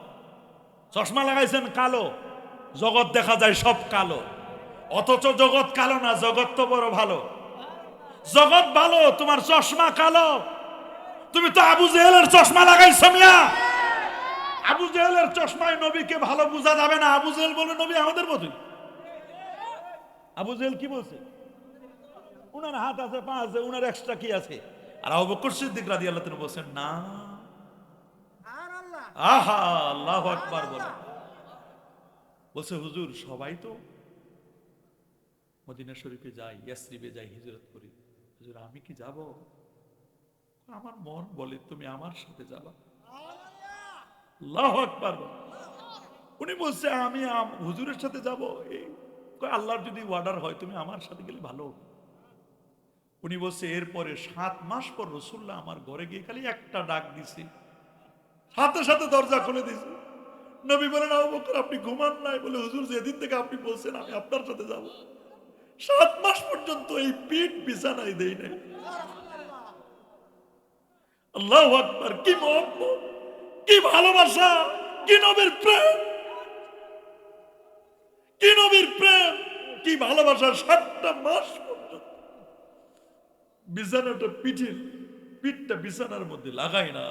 চশমা লাগাইছেন কালো, জগৎ দেখা যায় সব কালো, অথচ জগৎ কালো না, জগৎ তো বড় ভালো। জগৎ ভালো, তোমার চশমা কালো। তুমি তো আবু জেহেলের চশমা লাগাইছো মিয়া। আবু জেহেলের চশমায় নবীকে ভালো বোঝা যাবে না। আবু জেহেল বলে নবী আমাদের মতই। আবু জেহেল কি বলছে? উনার হাত আছে, পা আছে, উনার এক্সট্রা কি আছে? আর আবু বকর সিদ্দিক রাদিয়াল্লাহু তাআলা বলেন না। আহা, আল্লাহু আকবার বলে। বলছে হুজুর সবাই তো মদিনা শরীফে যাই, ইয়াসরিবে যাই, হিজরত করি, হুজুর আমি কি যাব? আমার মন বলে তুমি আমার সাথে যাবা। আল্লাহু আকবার। উনি বলছে আমি হুজুরের সাথে যাব, আল্লাহর যদি অর্ডার হয় তুমি আমার সাথে গেলে ভালো। উনি বলছে এরপরে 7 মাস পর রাসূলুল্লাহ আমার ঘরে গিয়ে খালি একটা ডাক দিছে, সাথে সাথে দরজা খুলে দিছে। নবী বলেন আবু বকর আপনি ঘুমান নাই? বলে হুজুর যেদিন থেকে আপনি বলছেন আমি আপনার সাথে যাব, 7 মাস পর্যন্ত এই পিঠ বিছানায় দেই নাই। আল্লাহু আকবার। কি মহব্বত, কি ভালোবাসা, কি নবীর প্রেম, কি নবীর প্রেম, কি ভালোবাসা। 7টা মাস পর্যন্ত বিছানাটা পিঠটা বিছানার মধ্যে লাগাই না।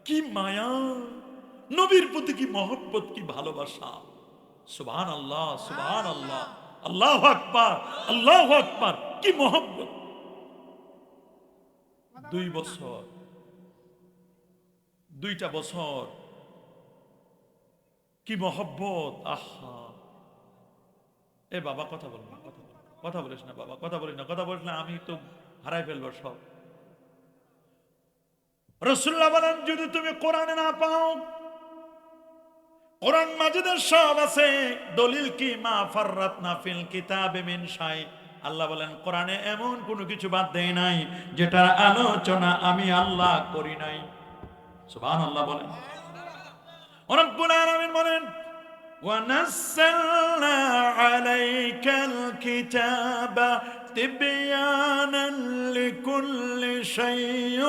কি মায়া, নবীর প্রতি কি মহব্বত, কি ভালোবাসা। সুবহানাল্লাহ, সুবহানাল্লাহ, আল্লাহু আকবার, আল্লাহু আকবার। কি মহব্বত। 2টা বছর কি মহব্বত। আহা, এ বাবা কথা বল না, কথা বলিস না বাবা, কথা বলিস না, কথা বলিস না, আমি তো হারাই ফেলবো সব। রাসূলুল্লাহ বলেন যদি তুমি কোরআনে না পাও, কোরআন মাজিদের সব আছে, দলিল কি মা ফাররাতনা ফিল কিতাবে মিন শাই। আল্লাহ বলেন কোরআনে এমন কোনো কিছু বাদ দেই নাই যেটার আলোচনা আমি আল্লাহ করি নাই। সুবহানাল্লাহ বলেন। রব্বুল আলামিন বলেন ওয়ানাজ্জালনা আলাইকাল কিতাবা تبيانا لكل شيء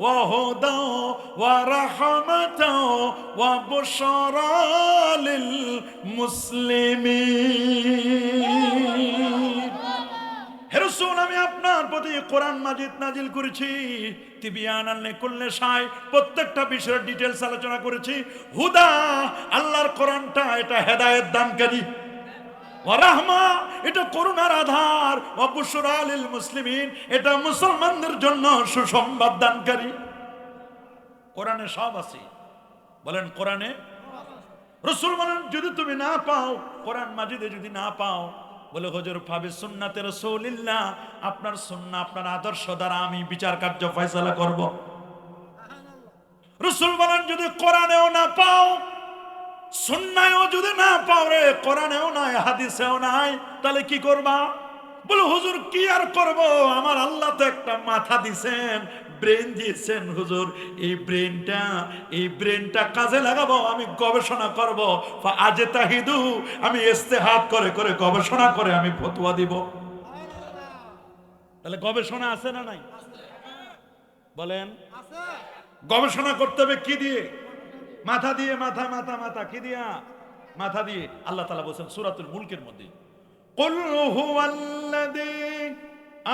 وهدى ورحمة وبشرى للمسلمين হে রাসূল, আমি আপনার প্রতি কোরআন মাজিদ নাজিল করেছি তিবিয়ানান লিকুল্লি শাই, প্রত্যেকটা বিষয়ের ডিটেইলস আলোচনা করেছি। হুদা, আল্লাহর কোরআনটা এটা হেদায়েত দানকারী, ওয়া রাহমা, এটা করুণার আধার, ওয়া বুশরা লিল মুসলিমিন, এটা মুসলমানদের জন্য সুসংবাদ দানকারী। কোরআনে সব আছে। বলেন কোরআনে। রাসূল বলেন যদি তুমি না পাও, কোরআন মাজিদে যদি না পাও, বলে হুজুর ফাবি সুন্নাতে রাসূলিল্লাহ, আপনার সুন্নাহ আপনার আদর্শ দ্বারা আমি বিচার কার্য ফয়সালা করব। রাসূল বলেন যদি কোরআনেও না পাও, সুন্নাহও যদি না পাও রে, কোরআনেও নাই হাদিসেও নাই, তাহলে কি করবা? বলে হুজুর কি আর করব, আমার আল্লাহ তো একটা মাথা দিয়েছেন, ব্রেন দিয়েছেন হুজুর, এই ব্রেনটা কাজে লাগাবো, আমি গবেষণা করব। আজতাহিদু, আমি ইস্তেহাদ করে করে গবেষণা করে আমি ফতোয়া দিব। তাহলে গবেষণা আছে না নাই? বলেন। গবেষণা করতে হবে কি দিয়ে? মাথা দিয়ে। মাথা কি দিয়া? মাথা দিয়ে। আল্লাহ তাআলা বলেন সূরাতুল মুলকের মধ্যে, কুল হুয়াল্লাযী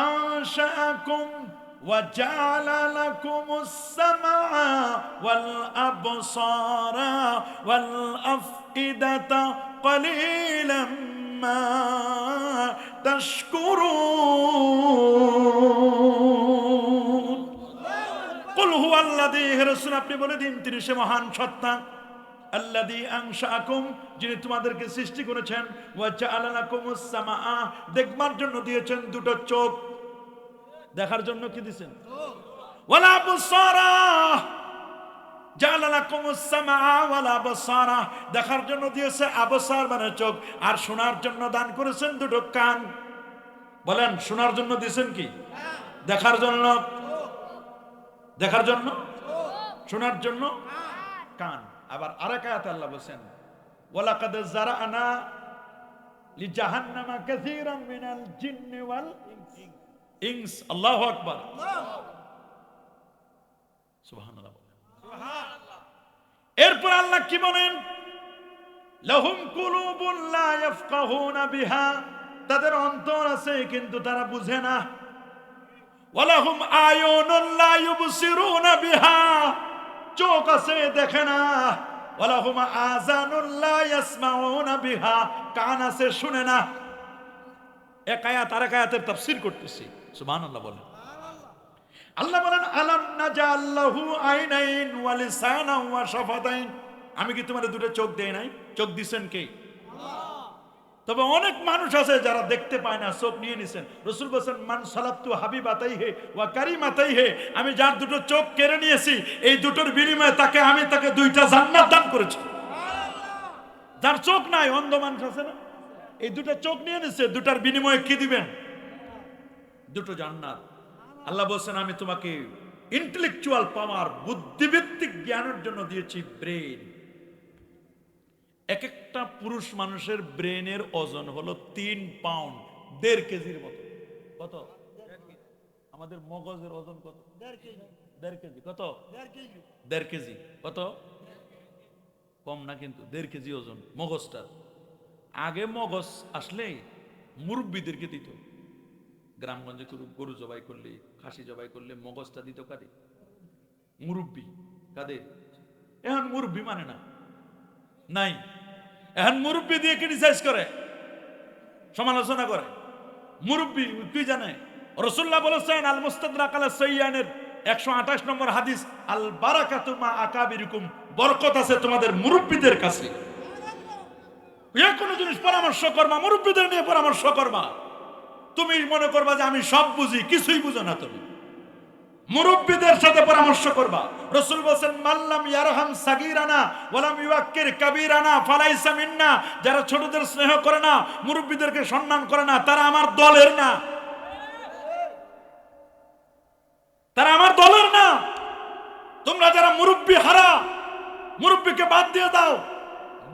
আনশাআকুম ওয়া জাআলা লাকুমুস সামআ ওয়াল আবসারা ওয়াল আফইদাতা ক্বালিলাম মা তাশকুরুন। কুল হুয়াল্লাযী, হে রাসূল আপনি বলে দিন তিনি সে মহান সত্তা, আল্লাযী আনশাআকুম, যিনি তোমাদেরকে সৃষ্টি করেছেন, ওয়া জাআলা লাকুমুস সামাআ, দেখবার জন্য দিয়েছেন দুটো চোখ, দেখার জন্য কি দিয়েছেন? ওয়াল আবসারা, জাআলা লাকুমুস সামাআ ওয়াল আবসারা, দেখার জন্য দিয়েছে আবসার মানে চোখ, আর শোনার জন্য দান করেছেন দুটো কান। বলেন শোনার জন্য দিয়েছেন কি? দেখার জন্য। দেখার জন্য, শোনার জন্য কান। আবার আরেক আয়াতে আল্লাহ বলেন, ওয়ালাকাদ যারানা লিজাহান্নামা কাসীরাম মিনাল জিন্নি ওয়াল ইনস। আল্লাহু আকবার, সুবহানাল্লাহ। এরপর আল্লাহ কি বলেন? লাহুম কুলুবুন লা ইয়াফকাহুনা বিহা, তাদের অন্তর আছে কিন্তু তারা বুঝে না। ওয়ালাহুম আয়ুনুন লা ইউবসিরুনা বিহা, চোখ আছে দেখে না। ওয়ালাহুম আযানুন লা ইয়াসমাউনা বিহা, কান আছে শুনে না। এক আয়াত আরেক আয়াতের তাফসীর করতেছি, সুবহানাল্লাহ বলেন। আল্লাহ বলেন আলাম নাজাল লাহু আইনাইন ওয়া লিসানান ওয়া শাফাতাইন, আমি কি তোমাদের দুটো চোখ দেই নাই? চোখ দিবেন কে? তবে অনেক মানুষ আছে যারা দেখতে পায় না, চোখ নিয়ে নিছেন। রাসূল বলেন মান সালাতু হাবিবাতাইহি ওয়া কারিমাতাইহি, আমি যার দুটো চোখ কেড়ে নিয়েছি, এই দুটোর বিনিময়ে আমি তাকে দুইটা জান্নাত দান করেছি। যার চোখ নাই, অন্ধ মানুষ আছে না, এই দুটো চোখ নিয়ে নিছে, দুটার বিনিময়ে কি দিবেন? দুটো জান্নাত। আল্লাহ বলেন আমি তোমাকে ইন্টেলেকচুয়াল পাওয়ার, বুদ্ধিভিত্তিক জ্ঞানের জন্য দিয়েছি ব্রেন। এক একটা পুরুষ মানুষের ব্রেনের ওজন হলো 3 পাউন্ড, 1.5 কেজির মতো। কত? আমাদের মগজের ওজন কত? 1.5 কেজি। কত? 1.5 কেজি। কত? কম না কিন্তু, 1.5 কেজি ওজন মগজটা। আগে মগজ আসলে মুরব্বীদেরকে দিত, গ্রামগঞ্জে গরু জবাই করলে, খাসি জবাই করলে মগজটা দিত কাদের? মুরব্বী। কাদের? এখন মুরব্বী মানে না, নাই। এখন মুরব্বী দিয়ে ক্রিটিসাইজ করে, সমালোচনা করে। মুরব্বী কি জানে? রাসূলুল্লাহ বলেছেন আল মুস্তাদরাক আলা সাইয়ানের 128 নম্বর হাদিস, আল বারাকাতু মা আকাবিরিকুম, বরকত আছে তোমাদের মুরব্বীদের কাছে। যে কোনো জিনিস পরামর্শ করবা, মুরব্বীদের নিয়ে পরামর্শ করবা। তুমি মনে করবা যে আমি সব বুঝি, কিছুই বুঝো না তুমি। মুরব্বীদের সাথে পরামর্শ করবা। রাসূল বলেন মাল্লাম ইয়ারহাম সাগীরানা ওয়ালাম ইউয়াক্কির কাবীরানা ফালাইসা মিন্না, যারা ছোটদের স্নেহ করে না, মুরব্বীদেরকে সম্মান করে না, তারা আমার দলের না। তারা আমার দলের না। তোমরা যারা মুরব্বী হারা, মুরব্বীকে বাদ দিয়ে দাও।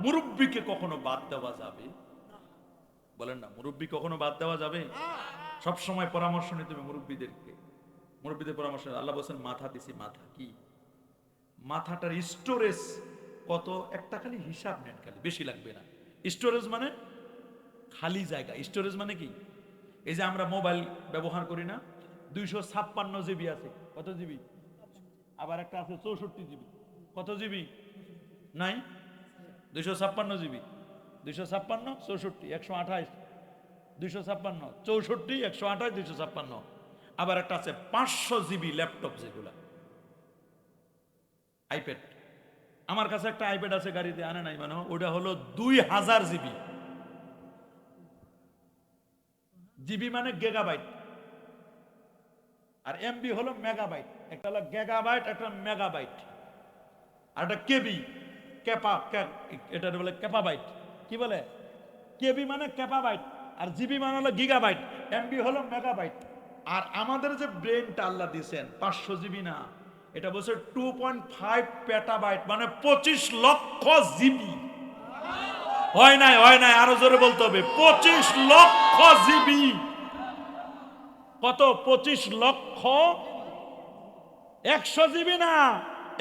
মুরব্বীকে কখনো বাদ দেওয়া যাবে? বলেন না, মুরব্বী কখনো বাদ দেওয়া যাবে? সব সময় পরামর্শ নিতে হবে মুরব্বীদেরকে। মুরব্বীদের পরামর্শ। আল্লাহ বলেন মাথা দিছি। মাথা কি? মাথাটার স্টোরেজ কত? একটা খালি হিসাব নেন, খালি বেশি লাগবে না। স্টোরেজ মানে খালি জায়গা। স্টোরেজ মানে কি? এই যে আমরা মোবাইল ব্যবহার করি না, 256 জিবি আছে। কত জিবি? আবার একটা আছে 64 জিবি। কত জিবি? নাই, 256 জিবি। 256, 64, 128, 256, 64, 128, 256। আবার একটা আছে 500 জিবি ল্যাপটপ, যেগুলা আইপ্যাড। আমার কাছে একটা আইপ্যাড আছে, গাড়িতে আনে নাই মানে, ওটা হলো 2000 জিবি। জিবি মানে গেগাবাইট, আর এমবি হলো মেগাবাইট। একটা হলো গেগাবাইট, একটা মেগাবাইট, আর একটা কেবি, এটা বলে ক্যাপাবাইট। কি বলে? কেবি মানে ক্যাপাবাইট, আর জিবি মানে হলো গিগাবাইট, এমবি হলো মেগাবাইট। আর আমাদের যে ব্রেনটা আল্লাহ দিয়েছেন 500 জিবি না, এটা বলছে 2.5 পেটাবাইট, মানে 25 লক্ষ জিবি। হয় নাই, হয় নাই, আরো জোরে বলতে হবে, 25 লক্ষ জিবি। কত? 25 লক্ষ। 100 জিবি না,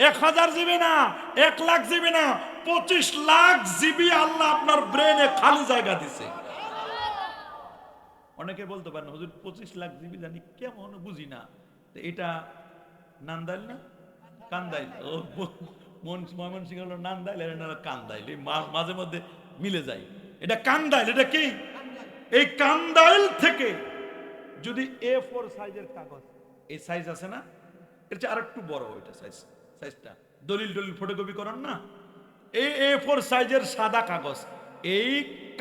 1000 জিবি না, 1,00,000 জিবি না, 25 লাখ জিবি আল্লাহ আপনার ব্রেনে খালি জায়গা দিছে। অনেকে বলতে পারেন, হুজুর 25 লাখ জিবি জানি কেমন, বুঝি না। তো এটা নান্দাইল না কান্দাইল? ও, ময়মনসিংহ হলো নান্দাইল, আর এটা হলো কান্দাইল। এই মাঝে মধ্যে মিলে যায়। এটা কান্দাইল। এটা কি? এই কান্দাইল থেকে যদি A4 সাইজের কাগজ, এই সাইজ আছে না, এর চেয়ে আর একটু বড়, ওইটা সাইজটা দলিল ফটোকপি করান না, এই A4 সাইজের সাদা কাগজ, এই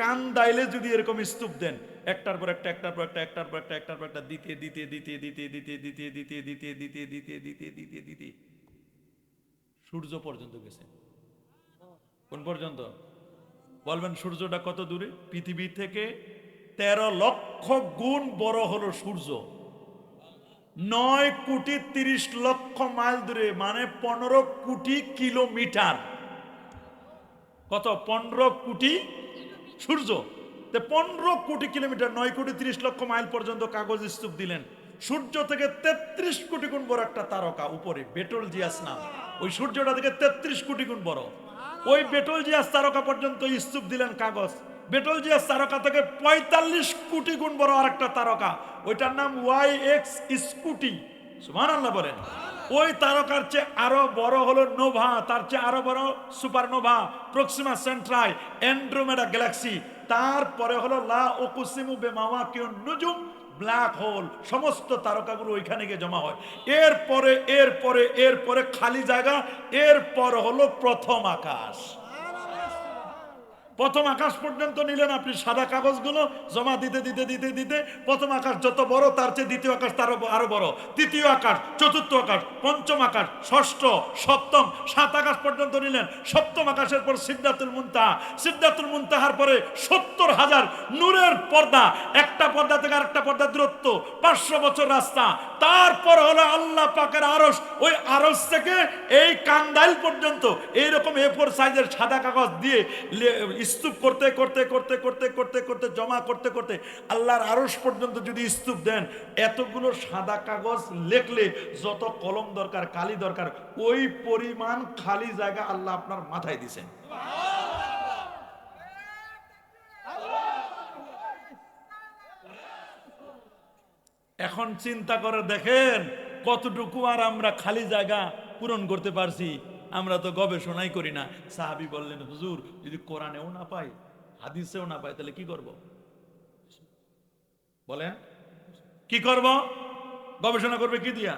কান্দাইলে যদি এরকম স্তূপ দেন, একটার পর একটা, একটার পর একটা, একটার পর একটা, একটার পর একটা, দিতে দিতে দিতে দিতে দিতে দিতে দিতে দিতে দিতে দিতে দিতে দিতে দিতে সূর্য পর্যন্ত গেছে। কোন পর্যন্ত? বলবেন সূর্যটা কত দূরে? পৃথিবী থেকে 13 লক্ষ গুণ বড় হলো সূর্য। 9,30,00,000 মাইল দূরে, মানে 15 কোটি কিলোমিটার। কত? 15 কোটি সূর্য। 15 কোটি কিলোমিটার, 9,30,00,000 মাইল পর্যন্ত কাগজ স্তূপ দিলেন। সূর্য থেকে 33 কোটি গুণ বড় একটা তারকা উপরে, বেটলজিয়াস নাম। ওই সূর্যটা থেকে 33 কোটি গুণ বড়। ওই বেটলজিয়াস তারকা পর্যন্ত স্তূপ দিলেন কাগজ। বেটলজিয়াস তারকা থেকে 45 কোটি গুণ বড় আরেকটা তারকা, ওইটার নাম YX স্কুটি। সুবহানাল্লাহ বলেন। ওই তারকার চেয়ে আরো বড় হলো নোভা, তার চেয়ে আরো বড় সুপারনোভা, প্রক্সিমা সেন্ট্রাই, অ্যান্ড্রোমেডা গ্যালাক্সি। তারপরে হলো লা উকসিমু বিমাওয়াকিউন নুজুম, ব্ল্যাক হোল। সমস্ত তারকাগুলো ওইখানে গিয়ে জমা হয়। এরপরে এরপরে এরপরে খালি জায়গা, এরপর হলো প্রথম আকাশ। প্রথম আকাশ পর্যন্ত নিলেন আপনি সাদা কাগজগুলো, জমা দিতে দিতে দিতে দিতে প্রথম আকাশ যত বড়, তার চেয়ে দ্বিতীয় আকাশ তার আরো বড়, তৃতীয় আকাশ, চতুর্থ আকাশ, পঞ্চম আকাশ, ষষ্ঠ, সপ্তম, 7 আকাশ পর্যন্ত নিলেন। সপ্তম আকাশের পর সিদরাতুল মুনতাহা, সিদরাতুল মুনতাহার পরে 70,000 নূরের পর্দা, একটা পর্দা থেকে আরেকটা পর্দার দূরত্ব 500 বছর রাস্তা। তারপর হলো আল্লাহ পাকের আরশ, ওই আরশ থেকে এই কান্দাইল পর্যন্ত এইরকম A4 সাইজের সাদা কাগজ দিয়ে স্তূপ করতে করতে করতে করতে করতে করতে জমা করতে করতে আল্লাহর আরশ পর্যন্ত যদি স্তূপ দেন, এতগুলো সাদা কাগজ লেখলে যত কলম দরকার, কালি দরকার, ওই পরিমাণ খালি জায়গা আল্লাহ আপনার মাথায় দিছেন। এখন চিন্তা করে দেখেন কতটুকু আর আমরা খালি জায়গা পূরণ করতে পারছি। আমরা তো গবেষণাই করি না। সাহাবী বললেন, হুজুর যদি কোরআনেও না পাই, হাদিসেও না পাই, তাহলে কি করব? বলেন, কি করব? গবেষণা করবে কি দিয়া?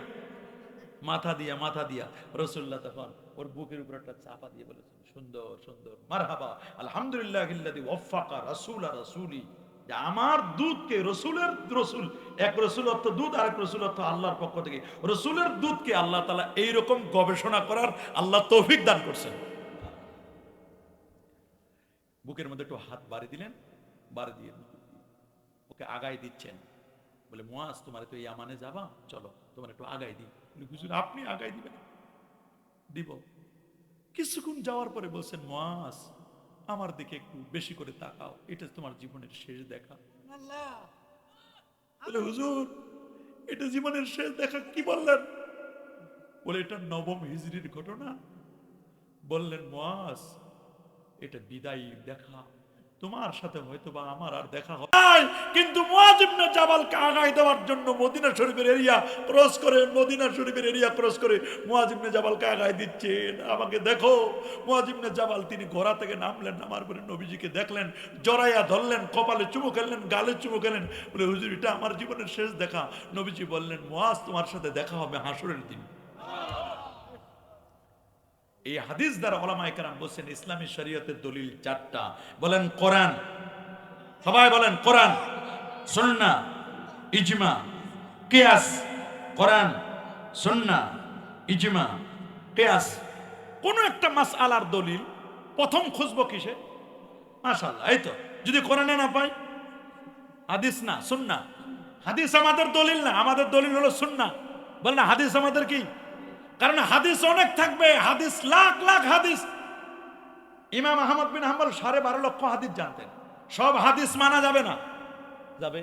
মাথা দিয়া, মাথা দিয়া। রাসূলুল্লাহ তখন ওর বুকের উপর একটা চাপা দিয়ে বলেছেন, সুন্দর সুন্দর, মারহাবা আলহামদুলিল্লাহিল্লাযী ওয়াফাকা রাসূলা রাসূলি, যে আমার দূতকে, রসুলের রসুল, এক রসুল অর্থ দূত, আরেক রসুল অর্থ আল্লাহর পক্ষ থেকে, রসুলের দূতকে আল্লাহ তাআলা এইরকম গবেষণা করার আল্লাহ তৌফিক দান করছেন। বুকের মধ্যে একটু হাত বাড়ি দিলেন, বাড়ি দিয়ে ওকে আগায় দিচ্ছেন। বলে, মুয়াজ তোমার তো এই আমানে যাবা, চলো তোমার একটু আগায় দিই। হুজুর আপনি আগায় দিবেন? দিব। কিছুক্ষণ যাওয়ার পরে বলছেন, মুয়াজ আমার দিকে একটু বেশি করে তাকাও, এটা তোমার জীবনের শেষ দেখা। বলে, হুজুর এটা জীবনের শেষ দেখা কি বললেন? বলে, এটা 9ম হিজরির ঘটনা। বললেন, মুয়াজ এটা বিদায়ী দেখা, তোমার সাথে হয়তো বা আমার আর দেখা হয় নাই, কিন্তু মুআয ইবনে জাবালকে আগায় দেওয়ার জন্য মদিনা শরীফের এরিয়া ক্রস করে, মদিনা শরীফের এরিয়া ক্রস করে মুআয ইবনে জাবালকে আগায় দিচ্ছেন। আমাকে দেখো। মুআয ইবনে জাবাল তিনি ঘোড়া থেকে নামলেন, নামার পরে নবীজিকে দেখলেন, জড়াইয়া ধরলেন, কপালে চুমু খেলেন, গালে চুমু খেলেন, বলে হুজুর এটা আমার জীবনের শেষ দেখা। নবীজি বললেন, মুআয তোমার সাথে দেখা হবে হাসরের দিন। এই হাদিস দ্বারা উলামায়ে কেরাম বলেন ইসলামী শরীয়তের দলিল চারটা। বলেন কোরআন, সবাই বলেন কোরআন, সুন্নাহ, ইজমা, কিয়াস। কোরআন, সুন্নাহ, ইজমা, কিয়াস। কোন একটা মাসআলার দলিল প্রথম খুঁজবো কিসে? মাশাআল্লাহ, এই তো। যদি কোরআনে না পাই, হাদিস না সুন্নাহ। হাদিস আমাদের দলিল না, আমাদের দলিল হলো সুন্নাহ। বল না হাদিস আমাদের কি? কারণ হাদিস অনেক থাকবে, হাদিস লাখ লাখ হাদিস। ইমাম আহমদ বিন হাম্বল 12.5 লক্ষ হাদিস জানতেন। সব হাদিস মানা যাবে না। যাবে?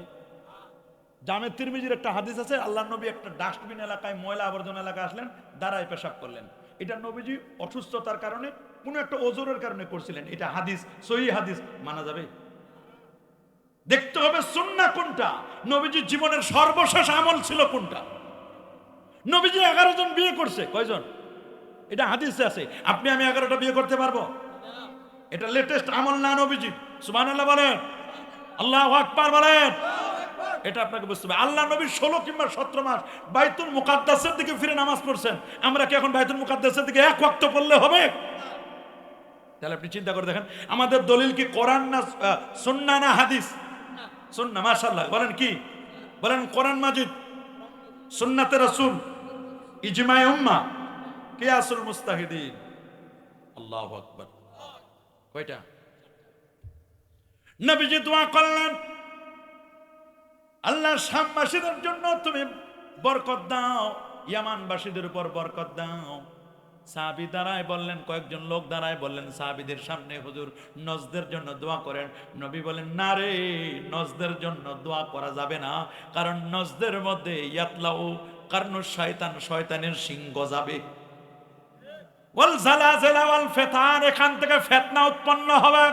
জামে তিরমিজির একটা হাদিস আছে, আল্লাহর নবী একটা ডাস্টবিন এলাকায়, ময়লা আবর্জনা এলাকায় আসলেন, দাঁড়ায় পেশাব করলেন। এটা নবীজি অসুস্থতার কারণে, কোনো একটা ওজরের কারণে করছিলেন। এটা হাদিস, সহিহ হাদিস, মানা যাবে? দেখতে হবে সুন্নাহ কোনটা, নবীজির জীবনের সর্বশেষ আমল ছিল কোনটা। নবীজি 11 জন বিয়ে করছে, কয়জন? এটা হাদিসে আছে। আপনি আমি 11টা বিয়ে করতে পারবো? এটা লেটেস্ট আমল না নবীজি। সুবহানাল্লাহ বলেন, আল্লাহু আকবার বলেন। এটা আপনাকে বুঝতে হবে। আল্লাহ নবী 16 কিংবা 17 মাস বাইতুল মুকাদ্দাসের দিকে ফিরে নামাজ পড়ছেন। আমরা কি এখন বাইতুল মুকাদ্দাসের দিকে এক ওয়াক্ত পড়লে হবে? তাহলে আপনি চিন্তা করে দেখেন, আমাদের দলিল কি কোরআন না সুন্নাহ না হাদিস? সুন্নাহ। মাশাআল্লাহ বলেন কি? বলেন কোরআন মাজিদ, সুন্নাতে রাসূল, ইজমায়ে উম্মাহ, কিয়াসুল মুস্তাহিদিন। আল্লাহু আকবার। কয়টা? নবীজি দোয়া করলেন, আল্লাহ শামবাসীদের জন্য তুমি বরকত দাও, ইয়ামানবাসীদের উপর বরকত দাও। সাহাবী দাঁড়ায় বললেন, কয়েকজন লোক দাঁড়ায় বললেন সাহাবীদের সামনে, হুজুর নজদের জন্য দোয়া করেন। নবী বলেন, না রে, নজদের জন্য দোয়া করা যাবে না, কারণ নজদের মধ্যে ইয়াতলাউ কারণু শয়তান, শয়তানের সিংহ যাবে। ওয়াল জালাজালা ওয়াল ফিতান, এখান থেকে ফিতনা উৎপন্ন হবে।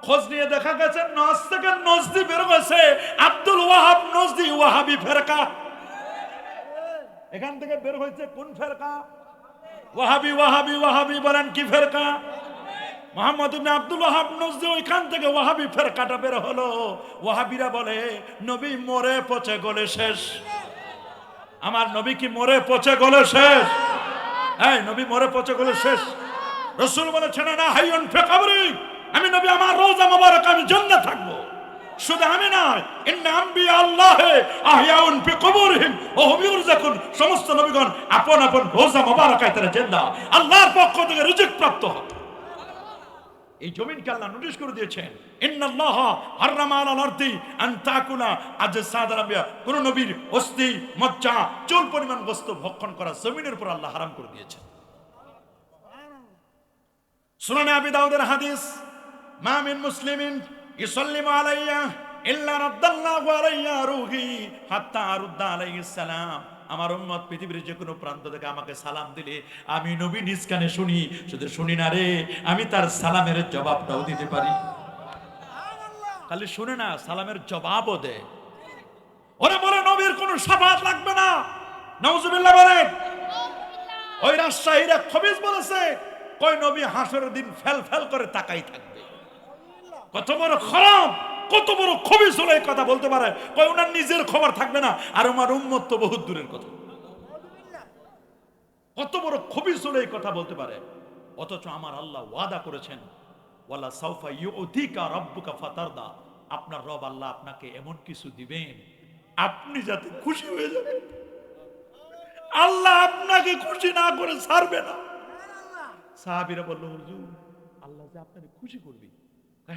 খোঁজ নিয়ে দেখা গেছে নজ থেকে নজদি বের হয়েছে আব্দুল ওয়াহাব নজদি, ওয়াহাবি ফেরকা। এখান থেকে বের হয়েছে কোন ফেরকা? ওয়াহাবি। ওয়াহাবি ওয়াহাবি বলেন কি ফেরকা? মুহাম্মদ ইবনে আব্দুল ওয়াহাব নজদি, ওইখান থেকে ওয়াহাবি ফেরকাটা বের হলো। ওয়াহাবিরা বলে নবী মরে পচে গলে শেষ। আমার নবী কি মরে পচে গলে শেষ? এই নবী মরে পচে গলে শেষ। রাসূল বলেছেন, না হাইয়ুন ফি কবরি, আমি নবী আমার রওজা মোবারক আমি জান্নাতে থাকবো। শুধু আমি নয়, ইন্না আম্বিয়া আল্লাহ আহইয়াউন ফি কুবুরিহিম ওয়া হুম ইউরযাকুন, সমস্ত নবীগণ আপন আপন রওজা মোবারকায় তারা জিন্দা, আল্লাহর পক্ষ থেকে রিজিক প্রাপ্ত হবে। এই জমিনকে আল্লাহ নোটিশ করে দিয়েছেন, ইন্নাল্লাহ হারামা আলাল আরদি আন তাকুলা আজসাদাল আম্বিয়া, কোন নবীর অস্থি, মজ্জা, চুল পরিমাণ বস্তু ভক্ষণ করা জমিনের উপর আল্লাহ হারাম করে দিয়েছেন। সুনানে আবি দাউদের হাদিস, মা মিন মুসলিমিন ইসাল্লিমু আলাইয়া ইল্লা রাদ্দাল্লাহু আলাইয়া রূহি হাত্তা আরুদ্দা আলাইহিস সালাম। আমার উম্মত পৃথিবীর যে কোনো প্রান্ত থেকে আমাকে সালাম দিলে আমি নবী নিজ কানে শুনি, শুধু শুনি না রে, আমি তার সালামের জবাবটাও দিতে পারি। খালি শুনে না, সালামের জবাবও দেয়। ওরা বলে নবীর কোনো শাফাআত লাগবে না। নাউজুবিল্লাহ বলেন। ওই রাজশাহীর এক খবিজ বলেছে, কই নবী হাসরের দিন ফেল ফেল করে তাকাই থাকবে। কত বড় খারাপ, কত বড় খবিজ হলে এই কথা বলতে পারে। কই ওনার নিজের খবর থাকবে না, আর আমার উম্মত তো বহুত দূরের কথা। কত বড় খবিজ হলে এই কথা বলতে পারে। অথচ আমার আল্লাহ ওয়াদা করেছেন, ওয়ালা সাউফা ইউতিকা রাব্বুকা ফাতারদা, আপনার রব আল্লাহ আপনাকে এমন কিছু দিবেন আপনি যাতে খুশি হয়ে যাবেন। আল্লাহ আপনাকে খুশি না করে ছাড়বে না। সাহাবীরা বলল, হুজুর আল্লাহ যে আপনাকে খুশি করবে।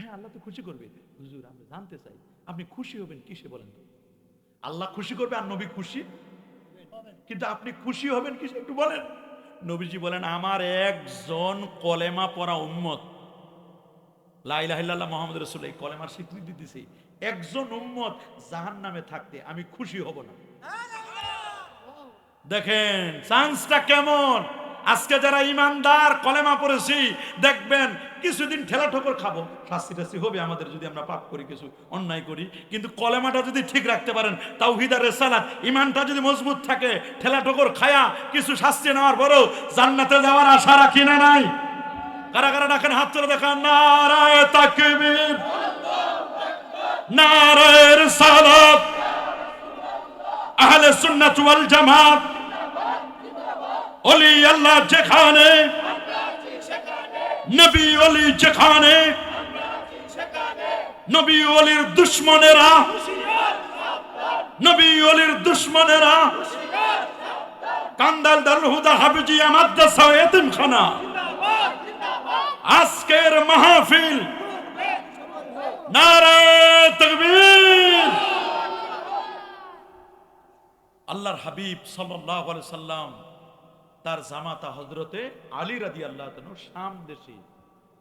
হ্যাঁ, আল্লাহ তো খুশি করবে। হুজুর আমরা জানতে চাই আপনি খুশি হবেন কিসে বলেন তো? আল্লাহ খুশি করবে আর নবী খুশি, কিন্তু আপনি খুশি হবেন কিসে একটু বলেন। নবীজি বলেন, আমার একজন কলেমা পড়া উম্মত, লা ইলাহা ইল্লাল্লাহ মুহাম্মদুর রাসূলুল্লাহ, এই কলেমার স্বীকৃতি দিয়েছে, একজন উম্মত জাহান্নামে থাকতে আমি খুশি হব না। দেখেন চান্সটা কেমন। আজকে যারা ইমানদার কলেমা পড়েছি দেখবেন কিছুদিন ঠেলা ঠোকর খাবো, শাস্তি টাস্তি হবে আমাদের যদি আমরা পাপ করি, কিছু অন্যায় করি, কিন্তু কলেমাটা যদি ঠিক রাখতে পারেন, তাওহীদ আর রিসালাত ইমানটা যদি মজবুত থাকে, ঠেলা ঠোকর খায়া কিছু শাস্তি নেওয়ার পরেও জান্নাতে যাওয়ার আশা রাখি না নাই? কারা কারা ডাকেন হাত তুলে দেখান, নারায়ে তাকবীর, নারায়ে রিসালাত, আহলে সুন্নাত ওয়াল জামাত। ওলি আল্লাহ যেখানে, নবী ওলি যেখানে, নবী ওলির দুশমনেরা, নবী ওলির দুশমনেরা, কান্দাল দারুল হুদা হাফিজিয়া মাদ্রাসা এতিমখানা, আজকের মাহফিল নারায়ে তাকবীর। আল্লাহর হাবিব সাল্লাল্লাহু আলাইহি সাল্লাম তার জামাতা হযরতে আলী রাদিয়াল্লাহু তাআলা শাম দেশে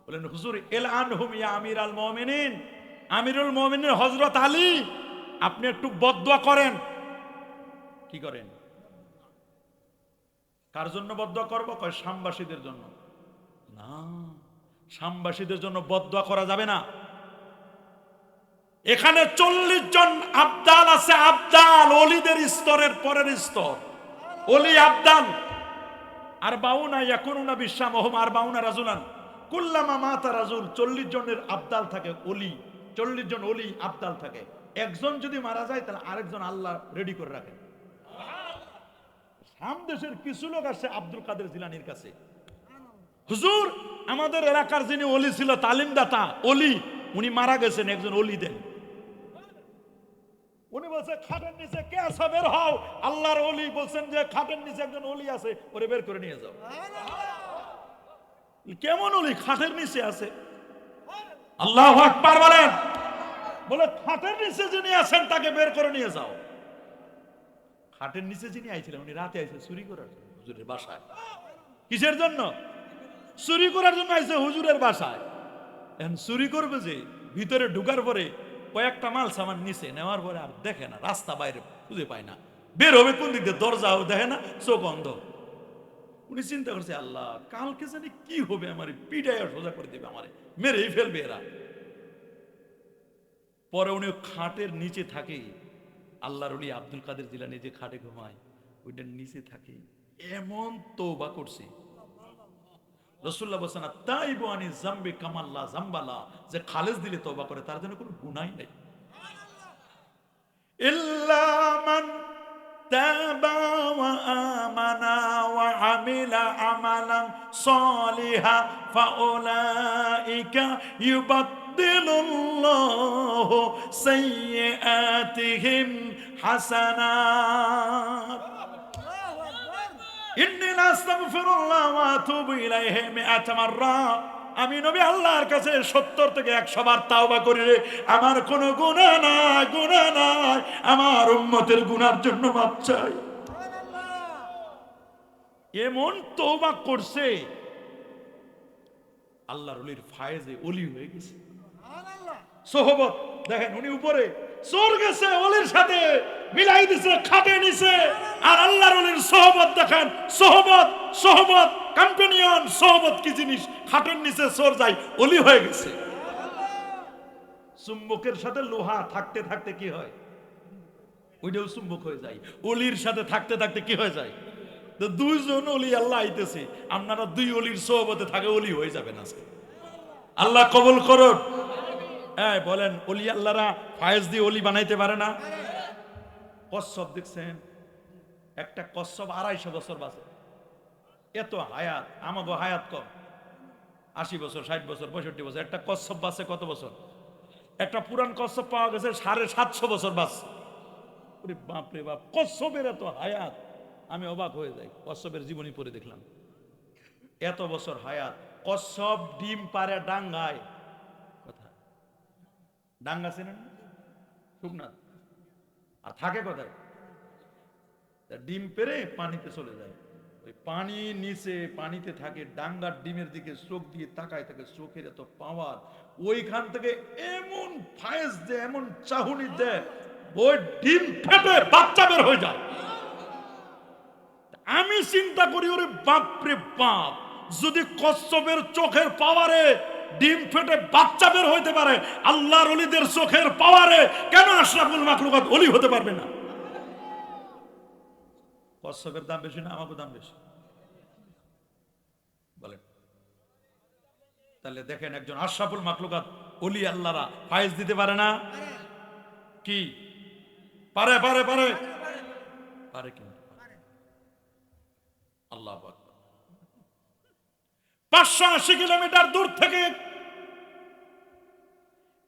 বলেন, হুজুর এলআনহুম ইয়া আমিরাল মুমিনিন, আমিরুল মুমিনিন হযরত আলী, আপনি একটু বদদুয়া করেন। কি করেন? কার জন্য বদদুয়া করব? কয় শামবাসীদের জন্য। না, শামবাসীদের জন্য বদদুয়া করা যাবে না। এখানে 40 জন আবদাল আছে, আবদাল ওলিদের স্তরের পরের স্তর, ওলি আবদাল। আর বাউনা ইয়াকুনুনা বিশামহুম আর বাউনা রাজুলান কুল্লামা মাতা রাজুল, 40 জনের আবদাল থাকে, ওলি 40 জন ওলি আবদাল থাকে। একজন যদি মারা যায় তাহলে আরেকজন আল্লাহ রেডি করে রাখেন। শাম দেশের কিছু লোক আসে আব্দুল কাদের জিলানীর কাছে, হুজুর আমাদের এলাকার যিনি ওলি ছিল, তালিমদাতা ওলি, উনি মারা গেছেন, একজন ওলি দেন। উনি বলছে খাটের নিচে কে আছে বের হও। আল্লাহর ওলি বলছেন যে খাটের নিচে একজন ওলি আছে, ওরে বের করে নিয়ে যাও। কেমন ওলি খাটের নিচে আছে? আল্লাহু আকবার বলেন। বলে খাটের নিচে যিনি আছেন তাকে বের করে নিয়ে যাও। খাটের নিচে যিনি আইছিলেন উনি রাতে আইছে চুরি করার জন্য হুজুরের বাসায়। কিসের জন্য? চুরি করার জন্য আইছে হুজুরের বাসায়। এখন চুরি করবে যে, ভিতরে ঢুকার পরে কয়েকটা মাল সামান নিচে নেওয়ার পরে আর দেখে না, রাস্তা বাইরে খুঁজে পায় না, বের হবে কোন দিক দিয়ে, দরজাও দেখে না, চোখ অন্ধ। উনি চিন্তা করছে, আল্লাহ কালকে জানি কি হবে, আমার পিটাইয়া সোজা করে দিবে, আমার মেরেই ফেলবে এরা। পরে উনি খাটের নিচে থাকে, আল্লাহর ওলি আব্দুল কাদের জিলানী যে খাটে ঘুমায় ওইটার নিচে থাকে, এমন তওবা করছে। রাসূলুল্লাহ বলেছেন তাইবু আনি যামবি কামাল্লা যামবালা, যে খালেস দিলে তওবা করে তার জন্য কোনো গুনাহই নাই। ইল্লা মান তাবা ওয়া আমানা ওয়া আমিলা আমালান সালিহা ফাউলাইকা ইউবাদদিলুল্লাহু সাইয়্যাতিহিম হাসানাত। ইন্নী আস্তাগফিরুল্লাহ ওয়া আতুবু ইলাইহি মিআতা মাররা, আমি নবী আল্লাহর কাছে 70 থেকে 100 বার তাওবা করি রে, আমার কোনো গুনাহ নাই, গুনাহ নাই, আমার উম্মতের গুনার জন্য মাপ চাই। এমন তওবা করছে, আল্লাহর ওলির ফায়েজে ওলি হয়ে গেছে। সুবহানাল্লাহ। সোহবত দেখেন, উনি উপরে চোর গেছে, ওলির সাথে মিলাই দিছে খাটে নিছে, আর আল্লাহর ওলির সোহবত দেখেন, সোহবত সোহবত কম্পেনিয়ন, সোহবত কি জিনিস, খাটের নিচে চোর যায়, ওলি হয়ে গেছে। চুম্বকের সাথে লোহা থাকতে থাকতে কি হয়, ওইটাও চুম্বক হয়ে যায়। ওলির সাথে থাকতে থাকতে কি হয়ে যায়, তো দুইজন ওলি আল্লাহ আইতেছে, আপনারা দুই ওলির সোহবতে থাকে, ওলি হয়ে যাবেন আজকে। আল্লাহ কবুল করুন। হ্যাঁ বলেন, ওলি আল্লাহরা ফায়েজ দিয়ে ওলি বানাইতে পারে না? কচ্ছপ দেখছেন, একটা কচ্ছপ 250 বছর বাঁচে, এত হায়াত। আমাগো হায়াত কম, 80 বছর 60 বছর 65 বছর। একটা কচ্ছপ বাঁচে কত বছর? একটা পুরান কচ্ছপ পাওয়া গেছে 750 বছর বাঁচছে। ওরে বাপ রে বাপ, কচ্ছপের এত হায়াত, আমি অবাক হয়ে যাই। কচ্ছপের জীবনী পড়ে দেখলাম এত বছর হায়াত। কচ্ছপ ডিম পারে ডাঙ্গায়, কথা ডাঙ্গা চেনেন? শুকনাথ। আর থাকে কোথায়? ডিম পেরে পানিতে চলে যায়, ওই পানি নিচে পানিতে থাকে, ডাঙ্গার ডিমের দিকে চোখ দিয়ে তাকায় থাকে, চোখের এত পাওয়ার, ওইখান থেকে এমন ফায়েজ দেয়, এমন চাহুনি দেয়, ওই ডিম ফেটে বাচ্চা বের হয়ে যায়। আমি চিন্তা করি, ওরে বাপরে বাপ, যদি কচ্ছপের চোখের পাওয়ারে ডিম ফেটে বাচ্চা বের হইতে পারে, আল্লাহর ওলিদের চোখের পাওয়ারে কেন আশরাফুল মাখলুকাত ওলি হতে পারবে না? কচ্ছপের দাম বেশি না আমাদের দাম বেশি? বলেন। তাহলে দেখেন, একজন আশরাফুল মাখলুকাত ওলি আল্লাহরা ফায়েজ দিতে পারে না? কি পারে? পারে পারে পারে কি? আল্লাহু আকবার। 580 কিলোমিটার দূর থেকে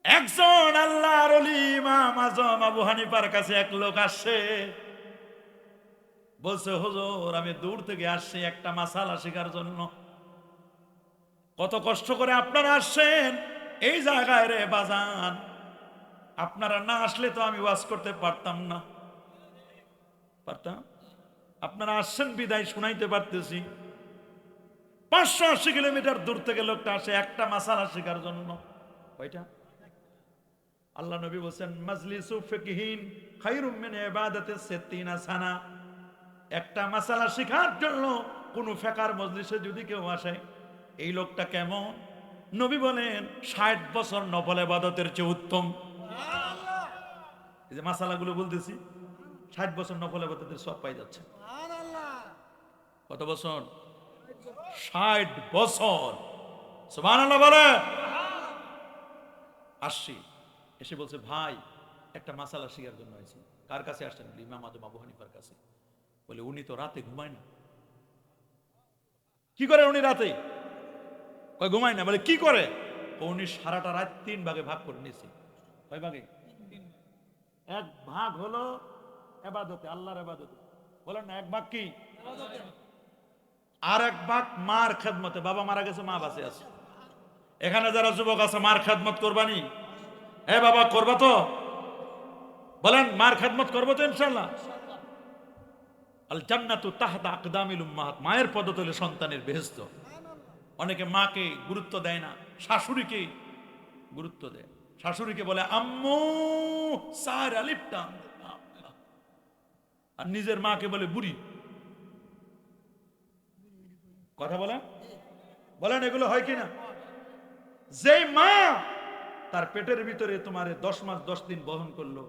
একজন আল্লাহর ওলি ইমাম আজম আবু হানিফার কাছে এক লোক আসছে, বলছে, হুজুর আমি দূর থেকে আসছি একটা মাসালা শেখার জন্য। কত কষ্ট করে আপনারা আসছেন এই জায়গায় রে বাজান, আপনারা না আসলে তো আমি ওয়াজ করতে পারতাম না। পারতাম? আপনারা আসছেন বিদায় শুনাইতে পারতেছি। 580 কিলোমিটার দূর থেকে লোকটা আসে একটা মাসালা শেখার জন্য। কয়টা? আল্লাহ নবী বলেন, মাজলিসু ফিকহিন খায়রুম মিন ইবাদাতিস 60 সানা। একটা মাসালা শেখার জন্য কোন ফিকহার মজলিসে যদি কেউ আসে, এই লোকটা কেমন? নবী বলেন 60 বছর নফল ইবাদতের চেয়ে উত্তম। সুবহানাল্লাহ। এই যে মাসালাগুলো বলতেছি, 60 বছর নফল ইবাদতের সব পাই যাচ্ছে। সুবহানাল্লাহ। কত বছর? 60 বছর। সুবহানাল্লাহ বলে। আসছি, এসে বলছে, ভাই একটা মাসালা শেখার জন্য আইছি। কার কাছে আসছেন? ইমাম আজম আবু হানিফার কাছে। বলে, উনি তো রাতে ঘুমায় না। কি করে উনি রাতে? কয় ঘুমায় না। বলে কি করে? উনি সারাটা রাত 3 ভাগে ভাগ করে নিয়েছে। কয় ভাগে? এক ভাগ হলো ইবাদতে, আল্লাহর ইবাদতে। বলেন না, এক ভাগ কি? ইবাদতে। আর এক ভাগ মার খেদমতে। বাবা মারা গেছে, মা বাঁচে আছে। এখানে যারা যুবক আছে মার খেদমত করবানি? এ বাবা করবা তো? বলেন, মার খেদমত করবো তো ইনশাআল্লাহ? আল জান্নাতু তাহতা আকদামিল উম্মাহাত। মায়ের পদতলে সন্তানের বেহেশত। অনেকে মাকে গুরুত্ব দেয় না, শাশুড়িকে গুরুত্ব দেয়। শাশুড়িকে বলে আম্মু সারা লিপটান, আর নিজের মাকে বলে বুড়ি। কথা বলেন, বলেন এগুলো হয় কিনা? যেই মা তার পেটের ভিতরে তোমারে 10 মাস 10 দিন বহন করলো,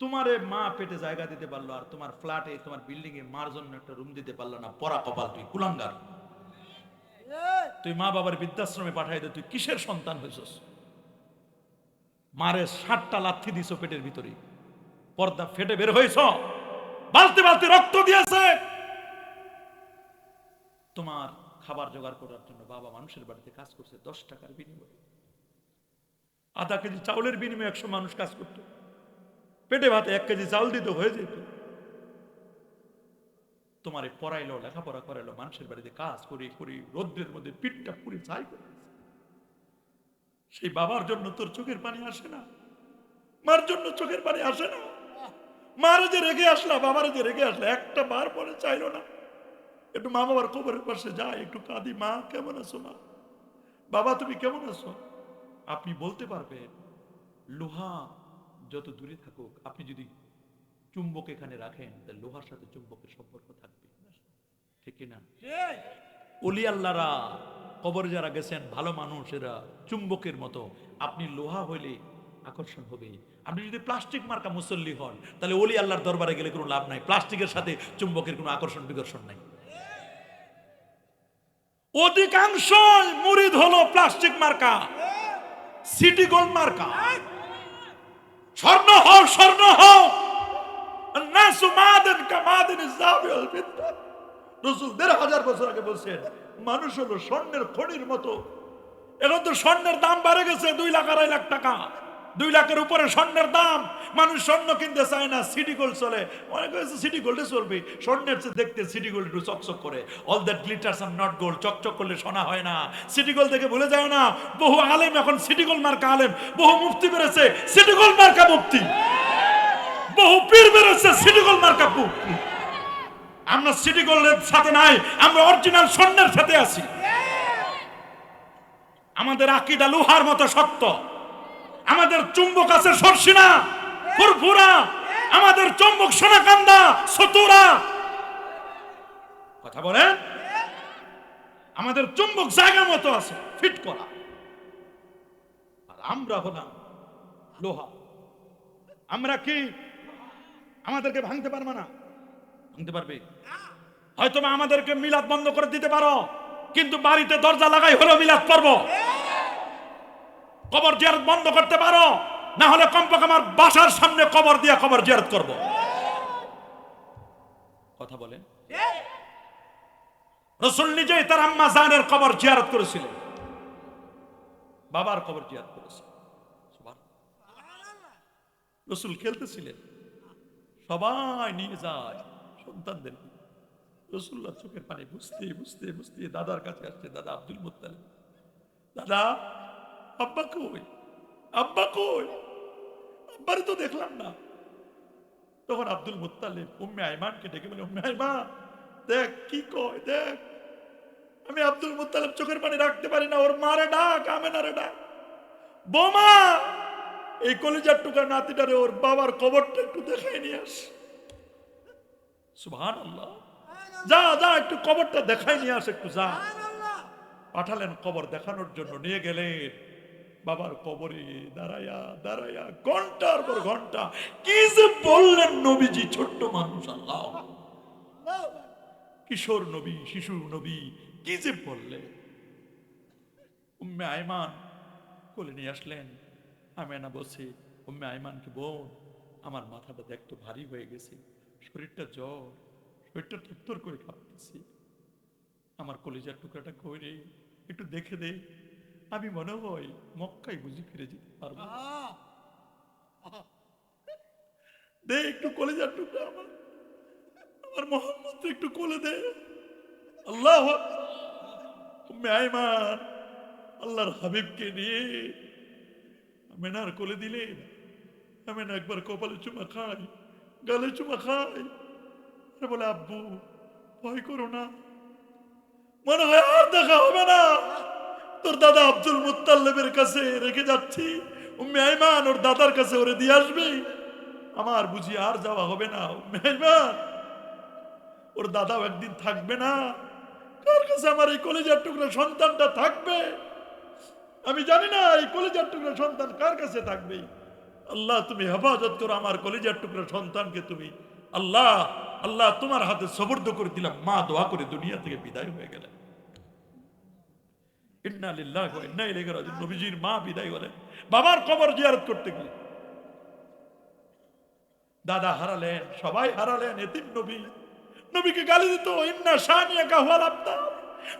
তোমারে মা পেটে জায়গা দিতে পারলো, আর তোমার ফ্ল্যাটে তোমার বিল্ডিং এ মার জন্য একটা রুম দিতে পারলো না, পরা কপাল তুই, কুলাঙ্গার। তুই মা বাবার বৃদ্ধাশ্রমে পাঠাই দে, তুই কিসের সন্তান হয়েছস? মারে 60টা লাথি দিছো পেটের ভিতরে, পর্দা ফেটে বের হয়েছ, বালতি বালতি রক্ত দিয়েছে। তোমার খাবার জোগাড় করার জন্য বাবা মানুষের বাড়িতে কাজ করছে 10 টাকার বিনিময়ে। আধা কেজি চাউলের বিনিময়ে 100 মানুষ কাজ করত। পেটে ভাতে 1 কেজি চাউল দিতে হয়ে যেত। তোমারে পড়াইলো, লেখাপড়া করাইলো, মানুষের বাড়িতে কাজ করি করি রোদ্রের মধ্যে পিঠটা পুরি ছাই করে। সেই বাবার জন্য তোর চোখের পানি আসে না? মার জন্য চোখের পানি আসে না? মারে যে রেগে আসলা, বাবারে যে রেগে আসলা, একটা বার পরে চাইলো না একটু মা বাবার কবরের পাশে যাই, একটু কাঁদি, মা কেমন আছো, মা বাবা তুমি কেমন আছো? আপনি বলতে পারবেন, লোহা যত দূরে থাকুক, আপনি যদি চুম্বক এখানে রাখেন, তাহলে লোহার সাথে চুম্বকের সম্পর্ক থাকবে, ঠিক কিনা? ওলি আল্লাহরা কবরে যারা গেছেন, ভালো মানুষেরা চুম্বকের মতো। আপনি লোহা হইলে আকর্ষণ হবে। আপনি যদি প্লাস্টিক মার্কা মুসল্লি হন, তাহলে ওলি আল্লাহর দরবারে গেলে কোনো লাভ নাই। প্লাস্টিকের সাথে চুম্বকের কোনো আকর্ষণ বিকর্ষণ নাই। অধিকাংশ মুরিদ হলো প্লাস্টিক মার্কা, সিটি গোল্ড মার্কা। স্বর্ণ হোক, স্বর্ণ হোক, নাসু মাদান কামাদান যাবিল ফিদ্দা। রাসূল ১৫০০ বছর আগে বলছেন, মানুষ হলো স্বর্ণের খনির মতো। এখন তো স্বর্ণের দাম বেড়ে গেছে 2 লাখ 2.5 লাখ টাকা, 2 লাখের উপরে স্বর্ণের দাম। মানুষ স্বর্ণ কিনতে চায় না, সিটি গোল্ড চলে। অনেক হয়েছে সিটি গোল্ডে চলবে, স্বর্ণের চেয়ে দেখতে সিটি গোল্ড একটু চকচক করে। All that glitters R not gold. চকচক করলে সোনা হয় না। সিটি গোল্ড থেকে ভুলে যায় না, বহু আলেম এখন সিটি গোল্ড মার্কা আলেম, বহু মুফতি বেড়েছে সিটি গোল্ড মার্কা মুফতি, বহু পীর বেড়েছে সিটি গোল্ড মার্কা মুফতি। আমরা সিটি গোল্ডের সাথে নাই, আমরা অরিজিনাল স্বর্ণের সাথে আছি। আমাদের আকীদা লোহার মতো শক্ত, আমাদের চুম্বক আছে সরসিনা, ফুরফুরা, আমাদের চুম্বক সোনাকান্দা, সতুরা। কথা বলেন। আমাদের চুম্বক জায়গা মতো আছে ফিট করা, আর আমরা হলাম লোহা। আমরা কি আমাদেরকে ভাঙতে পারবে না? ভাঙতে পারবে? হয়তো আমাদেরকে মিলাদ বন্ধ করে দিতে পারো, কিন্তু বাড়িতে দরজা লাগাই হলো মিলাদ পড়বো। কবর জিয়ারত বন্ধ করতে পারো, না হলে কমপক্ষে আমার বাসার সামনে কবর দিয়া কবর জিয়ারত করব। কথা বলেন। রাসূল নিজেই তার আম্মা জানের কবর জিয়ারত করেছিলেন, বাবার কবর জিয়ারত করেছিলেন। রাসূল খেলতেছিলেন, সবাই নিয়ে যায় সন্তানদের। রাসূলুল্লাহ চোখের পানি বুঝতে বুঝতে বুঝতে দাদার কাছে আসছে, দাদা আব্দুল মুত্তালিব। দাদা, আব্বা কই? আব্বা কই? আব্বারে তো দেখলাম না। তখন আব্দুল মুত্তালিব উম্মে আইমানকে ডেকে বলে, উম্মে আইমান দেখ কি কয়, দেখ। আমি আব্দুল মুত্তালিব চোখের পানি রাখতে পারি না, ওর মারে ডাক, আমেনারে ডাক। বোমা, এই কলিজার টুকরা নাতিটারে ওর বাবার কবরটা একটু দেখাই নিয়ে আস। সুবহানাল্লাহ। যা যা, একটু কবরটা দেখাই নিয়ে আস, একটু যা। পাঠালেন কবর দেখানোর জন্য, নিয়ে গেলেন। বাবার কবরে দাঁড়ায়া দাঁড়ায়া ঘন্টার পর ঘন্টা কি যে বললেন নবীজি। ছোট্ট মানুষ, আল্লাহ, কিশোর নবী, শিশু নবী, কি যে বললেন। উম্মে আইমান কোলে নিয়ে আসলেন। আমেনা বসে, উম্মে আইমানকে, বোন, আমার মাথাটা দেখতো ভারী হয়ে গেছে, শরীরটা জ্বর, শরীরটা থরথর করে কাঁপতেছে। আমার কলিজার টুকরাটা কই রে, একটু দেখে দে। আমি মনে হয় মক্কায় বুঝি ফিরে যেতে পারবো। দে একটু কলিজার টুকরা, আমার আমার মোহাম্মদ একটু কোলে দে। আল্লাহ। উম্মে আইমান আল্লাহর হাবিবকে নিয়ে আমেনার কোলে দিলেন। আমেনা একবার কপালে চুমা খায়, গালে চুমা খায়, বলে, আব্বু ভয় করো না, মনে হয় আর দেখা হবে না। তোর দাদা আব্দুল মুত্তালিবের কাছে রেখে যাচ্ছি, উম্মে আইমান ওর দাদার কাছে ওরে দিয়ে আসবে, আমার বুঝি আর যাওয়া হবে না। উম্মে আইমান, ওর দাদাও একদিন থাকবে না। কার কাছে আমার এই কলিজার টুকরা সন্তানটা থাকবে? আমি জানি না এই কলিজার টুকরা সন্তান কার কাছে থাকবে। আল্লাহ তুমি হেফাজত করো আমার কলিজার টুকরা সন্তানকে। তুমি আল্লাহ, আল্লাহ তোমার হাতে সুপর্দ করে দিলাম। মা দোয়া করে দুনিয়া থেকে বিদায় হয়ে গেলেন। ইন্না লিল্লাহি ওয়া ইন্না ইলাইহি রাজিউন। নবীজির মা বিদায় হলেন বাবার কবর জিয়ারত করতে গিয়ে। দাদা হারালেন, সবাই হারালেন, এতিম নবী। নবীকে গালি দিত, ইন্না শানিয়াকা হুয়াল আবতার।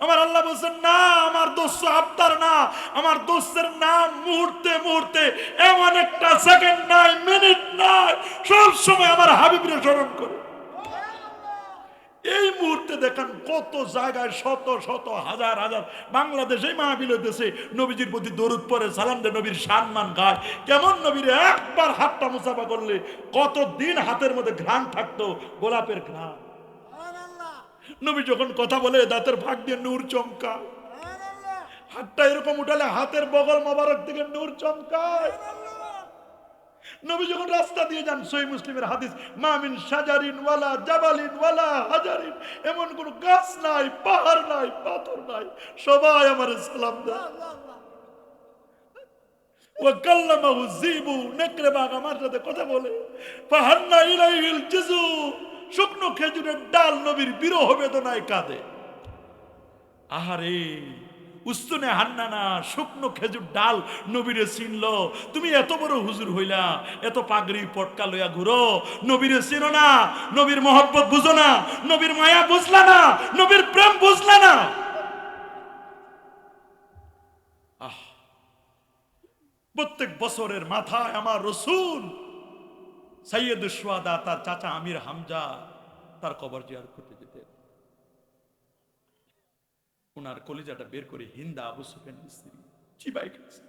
আমার আল্লাহ বলছেন, না, আমার দোস্ত আবতার না, আমার দোস্তের নাম মুহূর্তে মুহূর্তে, এমন একটা সেকেন্ড নাই, মিনিট নাই, সব সময় আমার হাবিবরে স্মরণ করে। এই মুহূর্তে দেখেন কত জায়গায় শত শত হাজার হাজার বাংলাদেশে মাহফিল হইতেছে, নবীজির প্রতি দরুদ পড়ে, সালাম দে, নবীর সম্মান গায়। কেমন নবীর একবার হাতটা মুসাফা করলে কতদিন হাতের মধ্যে ঘ্রাণ থাকতো, গোলাপের ঘ্রাণ। নবী যখন কথা বলে দাঁতের ফাঁক দিয়ে নূর চমকায়, হাতটা এরকম উঠালে হাতের বগল মোবারক থেকে নূর চমকায়। নবী যখন রাস্তা দিয়ে যান, সহিহ মুসলিমের হাদিস, মা মিন শাজারিন ওয়ালা জাবালিন ওয়ালা হাজারিন, এমন কোন গাছ নাই, পাহাড় নাই, পাথর নাই, সবাই আমার সালাম দেয়। ওয়া কাল্লামাহু যিবু, নেকড়ে বাঘ আমার সাথে কথা বলে। ফাহান্না ইলাইহিল জিজু, শুকনো খেজুরের ডাল নবীর বিরহ বেদনায় কাঁদে। আহারে, উস্তুনে হান্নানা, শুকনো খেজুর ডাল নবীরে চিনল। তুমি এত বড় হুজুর হইলা, এত পাগড়ি পটকা লইয়া ঘুরো, নবীরে চিনো না, নবীর মহব্বত বুঝো না, নবীর মায়া বুঝলা না, নবীর প্রেম বুঝলা না। প্রত্যেক বছরের মাথায় আমার রাসূল সাইয়্যিদুশ শুহাদা, তার চাচা আমির হামজা, তার কবর জিয়ারত করতে যেতেন। ওনার কলিজাটা বের করে হিন্দা, আবু সুফিয়ানের স্ত্রী, চিবাই খাচ্ছে।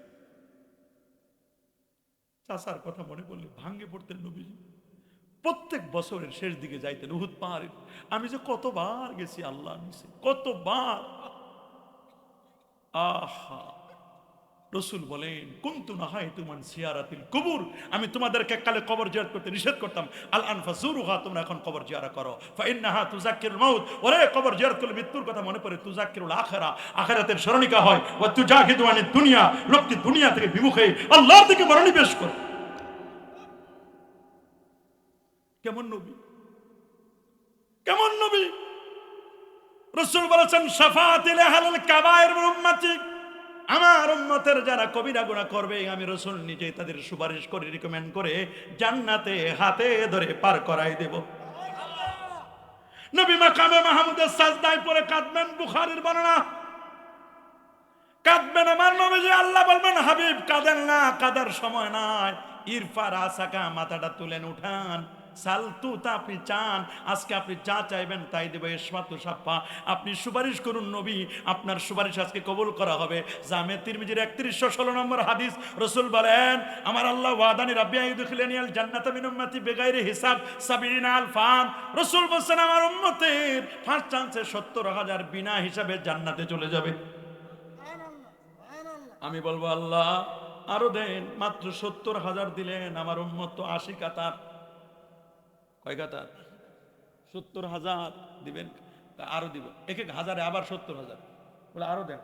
চাচার কথা মনে পড়লে ভাঙ্গে পড়তেন নবীজি। প্রত্যেক বছরের শেষ দিকে যাইতেন উহুদ পাহাড়ে। আমি যে কতবার গেছি আল্লাহ নিছে, কতবার। আহা, রসুল বলেন কুনতু নাহাইতু মান সিয়ারাতিল কুবুর, আমি তোমাদেরকে কালে কবর জিয়ারত করতে নিষেধ করতাম। আল আন ফাজুরুহা, তোমরা এখন কবর জিয়ারত করো। ফা ইন্নাহা তুযাক্কিরুল মাউত, ওরে কবর জিয়ারত করলে মৃত্যুর কথা মনে পড়ে। তুযাক্কিরুল আখিরা, আখিরাতের স্মরণিকা হয়। ওয়া তুজাহিদু আনিদ দুনিয়া, লোকটি দুনিয়া থেকে বিমুখে আল্লাহর দিকে মনোনিবেশ করে। কেমন নবী, কেমন নবী! রাসূল বলেছেন শাফাআতুল আহলিল কাবায়ের মিন উম্মতি, আমার উম্মতের যারা কবিরা গুনাহ করবে আমি রাসূল নিজেই তাদের সুপারিশ করে রিকমেন্ড করে জান্নাতে হাতে ধরে পার করাই দেব। নবী মাকামে মাহমুদের সাজদায় পড়ে কাঁদবেন, বুখারীর বর্ণনা। কাঁদবেন আমার নবীজি, আল্লাহ বলবেন হাবিব কাঁদেন না, কাঁদার সময় নাই। ইরফা রাসাকা, মাথাটা তুলেন, উঠান। সালতু, তা আপনি চান, আজকে আপনি যা চাইবেন তাই দেব। ইসমাতু সাফা, আপনি সুপারিশ করুন নবী, আপনার সুপারিশ আজকে কবুল করা হবে। জামে তিরমিজির 3116 নম্বর হাদিস, রাসূল বলেন আমার আল্লাহ ওয়াদানি রাব্বি আইয়ুদখিলানিয়াল জান্নাতা মিন উম্মতি বিগাইরি হিসাব 70 আলফান। রাসূল বলেন আমার উম্মতের ফার্স্ট চান্সে 70,000 বিনা হিসাবে জান্নাতে চলে যাবে। আমি বলবো আল্লাহ আরো দেন, মাত্র 70,000 দিলেন, আমার উম্মত তো 80 কাতার। কয় কাতার? 70,000 দিবেন, আরো দিব, এক এক হাজারে আবার 70,000, বলে আরো দেন।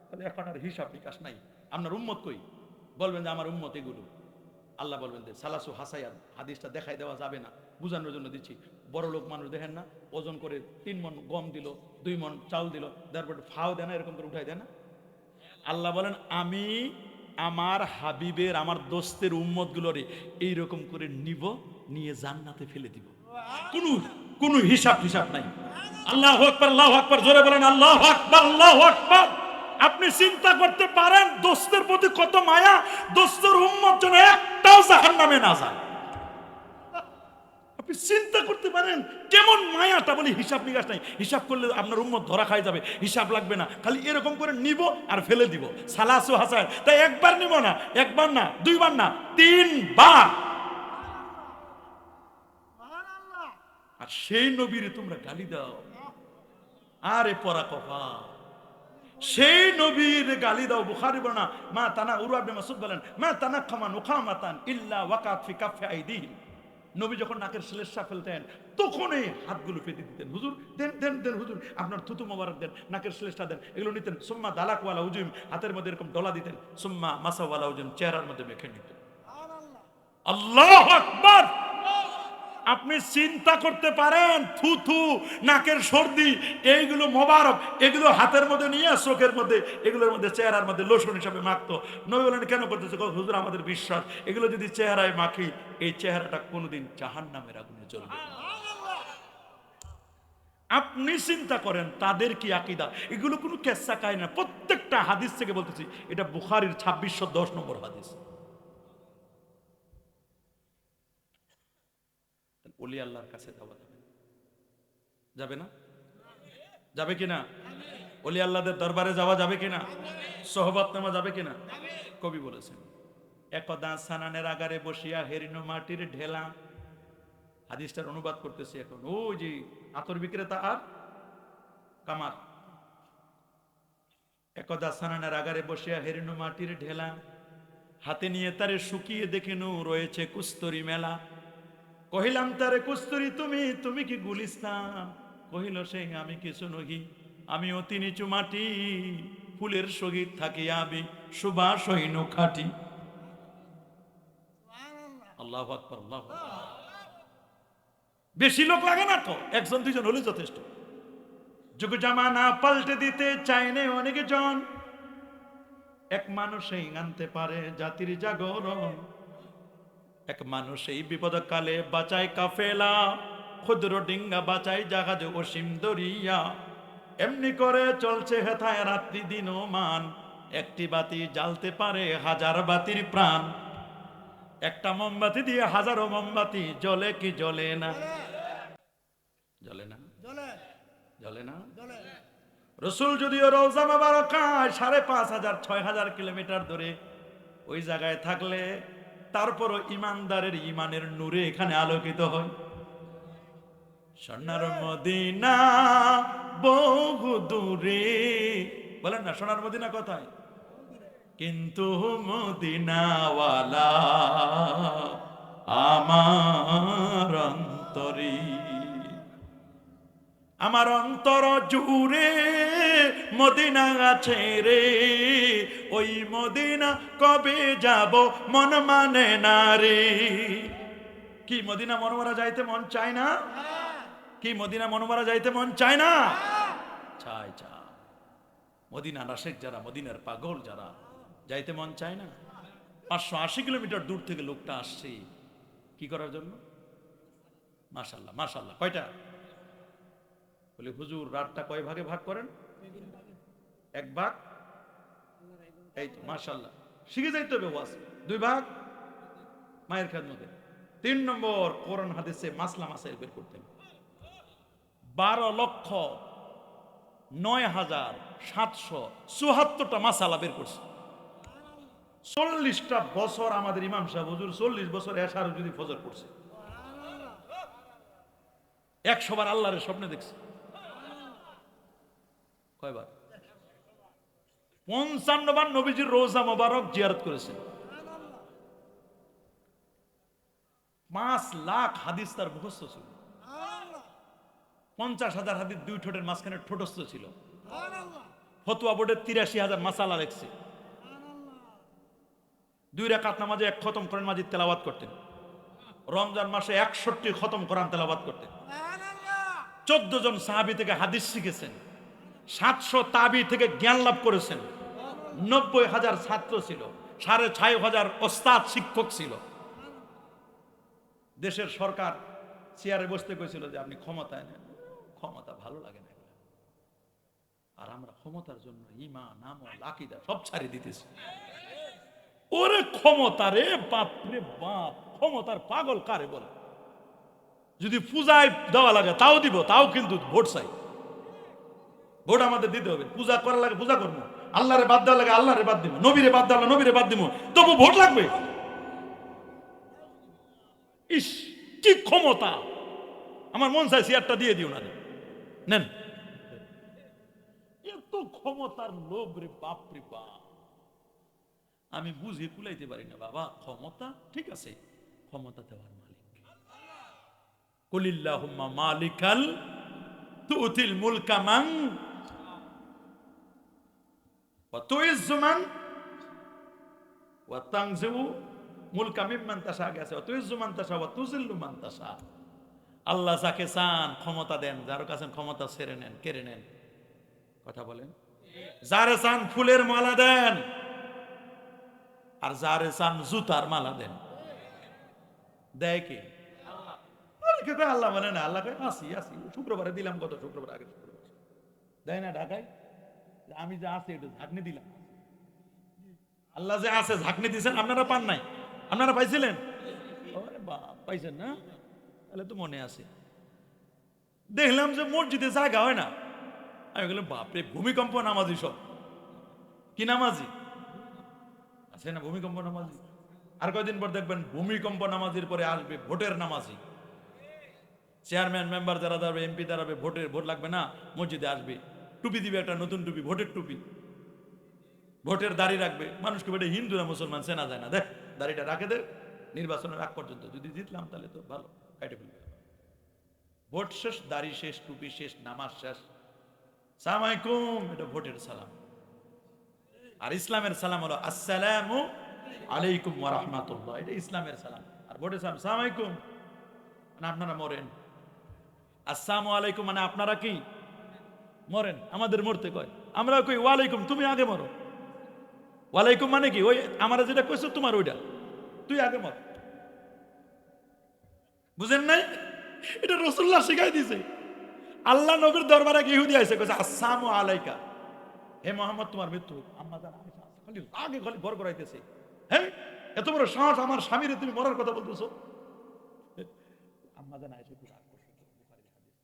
তাহলে এখন আর হিসাব নিকাশ নাই। আপনার উম্মত কই? বলবেন যে আমার উম্মত এগুলো। আল্লাহ বলবেন যে সালাসু হাসায়ান, হাদিসটা দেখাই দেওয়া যাবে না, বুঝানোর জন্য দিচ্ছি। বড় লোক মানুষ দেখেন না, ওজন করে 3 মণ গম দিল, 2 মণ চাউল দিল, তারপর ফাও দেয় না, এরকম করে উঠাই দেয় না। আল্লাহ বলেন আমি আমার হাবিবের, আমার দোস্তের উম্মত গুলোরে এইরকম করে নিব, নিয়ে জান্নাতে ফেলে দিব। কোন হিসাব হিসাব নাই। আল্লাহু আকবার, আল্লাহু আকবার, জোরে বলেন আল্লাহু আকবার, আল্লাহু আকবার। আপনি চিন্তা করতে পারেন দোস্তের প্রতি কত মায়া, দোস্তের উম্মত যেন একটাও জাহান্নামে না যায়। আপনি চিন্তা করতে পারেন কেমন মায়াটা, বলি হিসাব নিকাশ নাই। হিসাব করলে আপনার উম্মত ধরা খাই যাবে, হিসাব লাগবে না, খালি এরকম করে নিব আর ফেলে দিব। সালাসু হাসান, তাই একবার নিব না, একবার না, 2 বার না, 3 বার। আর সেই নবীরে তোমরা গালি দাও, আরে পরা কফা, সেই নবীর গালি দাও। বুখারী বর্ণনা, মা তানা, উরওয়া ইবনে মাসউদ বলেন মা তানাক্কামা নুকামাতান ইল্লা ওয়াকাত ফি কাফি আইদিহিম। নবী যখন নাকের শ্লেষা ফেলতেন তখনই হাতগুলো পেতে দিতেন, হুজুর দেন দেন দেন, হুজুর আপনার থুতু মোবারক দেন, নাকের শ্লেষটা দেন, এগুলো নিতেন। সুম্মা দালাকওয়ালা উজুম, হাতের মধ্যে এরকম ডলা দিতেন। সুম্মা মাসাওয়ালা উজুম, চেহারার মধ্যে মেখে নিতেন। আল্লাহু আকবার। আপনি চিন্তা করতে পারেন থুথু, নাকের সর্দি, এইগুলো মোবারক, এগুলো হাতের মধ্যে নিয়ে চোখের মধ্যে, এগুলোর মধ্যে চেহারার মধ্যে লোশন হিসাবে মাখতো। নবী বলেন কেন করতেছে? হুজুর আমাদের বিশ্বাস এগুলো যদি চেহারায় মাখি, এই চেহারাটা কোনোদিন জাহান্নামের আগুনে জ্বলবে না। আপনি চিন্তা করেন তাদের কি আকীদা, এগুলো কোনো কেচ্ছা কাহিনী না, প্রত্যেকটা হাদিস থেকে বলতেছি। এটা বুখারীর 2610 নম্বর হাদিস। ওলি আল্লাহর কাছে যাওয়া যাবে, যাবে না? যাবে কিনা? ওলি আল্লাহদের দরবারে যাওয়া যাবে কিনা? সোহবত নেওয়া যাবে কিনা? কবি বলেছেন একদা সানানের আগারে বসিয়া হেরিনো মাটির ঢেলা। হাদিসটার অনুবাদ করতেছি এখন। ওই যে আতর বিক্রেতা আর কামার, একদা সানানের আগারে বসিয়া হেরিনো মাটির ঢেলা, হাতে নিয়ে তারে শুকিয়ে দেখিনু রয়েছে কুস্তরি মেলা। কহিলাম তারে কুস্তরি তুমি, তুমি কি গুলিস্তান? কহিল সেই আমি কিছু নহি, আমি অতি নিচু মাটি, ফুলের সহিত থাকি আমি সুবাস হইন খাটি। আল্লাহু আকবার, আল্লাহু আকবার। বেশি লোক লাগে না তো, 1-2 হলে যথেষ্ট। যুগ জামানা পাল্টে দিতে চায়নে অনেক জন, এক মানুষই আনতে পারে জাতির জাগরণ। এক মানুষ এই বিপদকালে বাঁচায় কাফেলা, ক্ষুদ্র ডিঙ্গা বাঁচায় জাহাজ অসীম দরিয়া। এমনি করে চলছে হেথায় রাত্রি দিন মান, একটি বাতি জ্বালতে পারে হাজার বাতির প্রাণ। একটা মোমবাতি দিয়ে হাজারো মোমবাতি জ্বলে কি জ্বলে না? জ্বলে না? জ্বলে না? রাসূল যদিও রওজা মুবারাকায় 5,500-6,000 কিলোমিটার দূরে ওই জায়গায় থাকলে, তারপরও ইমানদারের ইমানের নূরে এখানে আলোকিত হয়। সোনার মদিনা বহু দূরে, বলেন না সোনার মদিনা কোথায়? কিন্তু মদিনাওয়ালা আমার অন্তরে, আমার অন্তর জুড়ে মদিনা আছে রে, ওই মদিনা কবে যাব মন মানে না রে। কি মদিনা মনোমরা যাইতে মন চায় না? কি মদিনা মনোমরা যাইতে মন চায় না? চায় চায়। মদিনা আশিক যারা, মদিনার পাগল যারা, যাইতে মন চায় না? 580 কিলোমিটার দূর থেকে লোকটা আসছে কি করার জন্য? মাশাআল্লাহ মাশাআল্লাহ। কয়টা? বলে হুজুর রাতটা কয় ভাগে ভাগ করেন? এক ভাগ। এই তো মাশাআল্লাহ, শিখে যাইতে হবে ওয়াজ। 2 ভাগ মায়ের খেদমতে। 3 নম্বর কোরআন হাদিসে মাসলা মাসাইল বের করতেন। 12,09,774টা মাসালা বের করছে। 40টা বছর আমাদের ইমাম সাহেব হুজুর 40 বছর এশার যদি ফজর পড়ছে। 100 বার আল্লাহর স্বপ্নে দেখছে। কয়বার? 55 বার নবীজির রোজা মোবারক জিয়ারত করেছেন। 5 লাখ হাদিস তার মুখস্থ ছিল। 50,000 হাদিস 2 ঠোঁটের মাঝখানে ঠোঁটস্থ ছিল। ফতোয়া বোর্ডের 83,000 মাসালা লেখছে। 2 রাকাত নামাজে 1 খতম কোরআন মাজিদ তেলাওয়াত করতেন। রমজান মাসে 61 খতম কোরআন তেলাওয়াত করতেন। 14 জন সাহাবী থেকে হাদিস শিখেছেন। 700 তাবি থেকে জ্ঞান লাভ করেছেন। 90,000 ছাত্র ছিল। 6,500 ওস্তাদ শিক্ষক ছিল। দেশের সরকার চেয়ারে বসতে কইছিল যে আপনি ক্ষমতায় নেন। ক্ষমতা ভালো লাগে না, আর আমরা ক্ষমতার জন্য ঈমান, আমল, আকীদা সব ছাড়িয়ে দিতেছি। ওরে ক্ষমতা রে বাপ রে বাপ, ক্ষমতার পাগল কারে বলে? যদি পূজায় দেওয়া লাগে তাও দিব, তাও কিন্তু ভোট চাই। ভোট আমাদের দিতে হবে। পূজা করা লাগে পূজা করবো, আল্লাহরে বাদ দেওয়া লাগে আল্লাহরে বাদ দিব, নবীরে বাদ দেওয়া নবীরে বাদ দিব, তবু ভোট লাগবে। ইস কি ক্ষমতা! আমার মন চাই চেয়ারটা দিয়ে দিও না, নেন। এত ক্ষমতার লোভ রে বাপ রে বাপ, আমি বুঝে কুলাইতে পারি না বাবা। ক্ষমতা ঠিক আছে, ক্ষমতা দেওয়ার মালিক কুলিল্লাহুম্মা মালিকাল তুতিল মুলকা মান ওয়া তুইজ্জু মান ওয়া তানজিউ মুলকা মিম্মান তাশা গেছে, ওয়া তুইজ্জু মান তাশা ওয়া তুযিল্লু মান তাশা। আল্লাহ যাকে চান ক্ষমতা দেন, যার কাছে ক্ষমতা ছেড়ে নেন, কেড়ে নেন। কথা বলেন। যারে চান ফুলের মালা দেন, আর যারে চান জুতার মালা দেন। দেয় কে? আল্লাহ মানে না, আল্লাহ আসি আসি শুক্রবারে দিলাম, গত শুক্রবার আগে শুক্রবার দেয় না ঢাকায়। আমি যা আছে একটু ঝাঁকনি দিলাম। আল্লাহ যে আছে ঝাঁকনি দিয়েছেন, আপনারা পান নাই? আপনারা পাইছিলেন? পাইছেন না? তাহলে তো মনে আছে। দেখলাম যে মসজিদে জায়গা হয় না। আমি বললাম বাপরে, ভূমিকম্প নামাজি সব। কি নামাজি আছে না ভূমিকম্প নামাজি? আর কয়দিন পর দেখবেন ভূমিকম্প নামাজির পরে আসবে ভোটের নামাজি। চেয়ারম্যান মেম্বার যারা দাঁড়াবে, এমপি দাঁড়াবে, ভোট লাগবে না, মসজিদে আসবে, টুপি দিবে, একটা নতুন টুপি, ভোটের টুপি, ভোটের দাড়ি রাখবে। মানুষকে বেটে হিন্দু না মুসলমান চেনা যায় না, দেখ দাড়িটা রাখে দে, নির্বাচনের আগ পর্যন্ত যদি জিতলাম তাহলে তো ভালো, কাটে ফেলবে। ভোট শেষ, দাড়ি শেষ, টুপি শেষ, নামাজ শেষ, সালাম আলাইকুম, এটা ভোটের সালাম। আর ইসলামের সালাম হলো আসসালামু আলাইকুম ওয়া রাহমাতুল্লাহ, এটা ইসলামের সালাম। আর ভোটের সালাম সালাম আলাইকুম মানে আপনারা মরেন, আসসালামু আলাইকুম মানে আপনারা কি মরেন। আমাদের মরতে কয়, আমরা কই ওয়ালাইকুম, তুমি আগে মরো। ওয়ালাইকুম মানে কি? ওই আমরা যেটা কইছো তোমার ওইটা, তুই আগে মর। বুঝেন নাই? এটা রাসূলুল্লাহ শিখাই দিয়েছে। আল্লাহ নবীর দরবারে ইহুদি আইছে, কইছে আসসালামু আলাইকা, হে মুহাম্মদ তোমার মৃত্যু হোক। আম্মা জান আয়েশা খালি আগে খালি ভর করাইতেছে, হ্যাঁ এত বড় সাহস, আমার স্বামীরে তুমি মরার কথা বলতেছো। আম্মা জান আয়েশা রাগ করছে, বুখারীর হাদিস।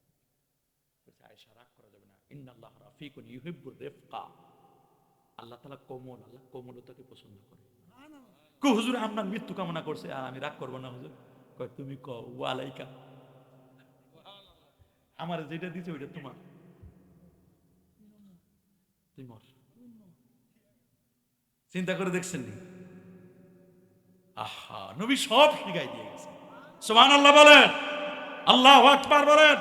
কইছে আয়েশা রাগ করা যাবে না, ইন্নাল্লাহ রাফিকুন ইউহিব্বুর রিফকা, আল্লাহ তাআলা কোমল, আল্লাহ কোমলতাকে পছন্দ করে। কো হুজুর আপনার মৃত্যু কামনা করছে, আর আমি রাগ করব না হুজুর। কয় তুমি কও ওয়ালাইকা, আমার যেটা দিছে ওইটা তোমার, তুই মর। চিন্তা করে দেখছেন নি? আহা, নবী সব শিখাই দিয়ে গেছে। সুবহানাল্লাহ বলেন, আল্লাহু আকবার বলেন।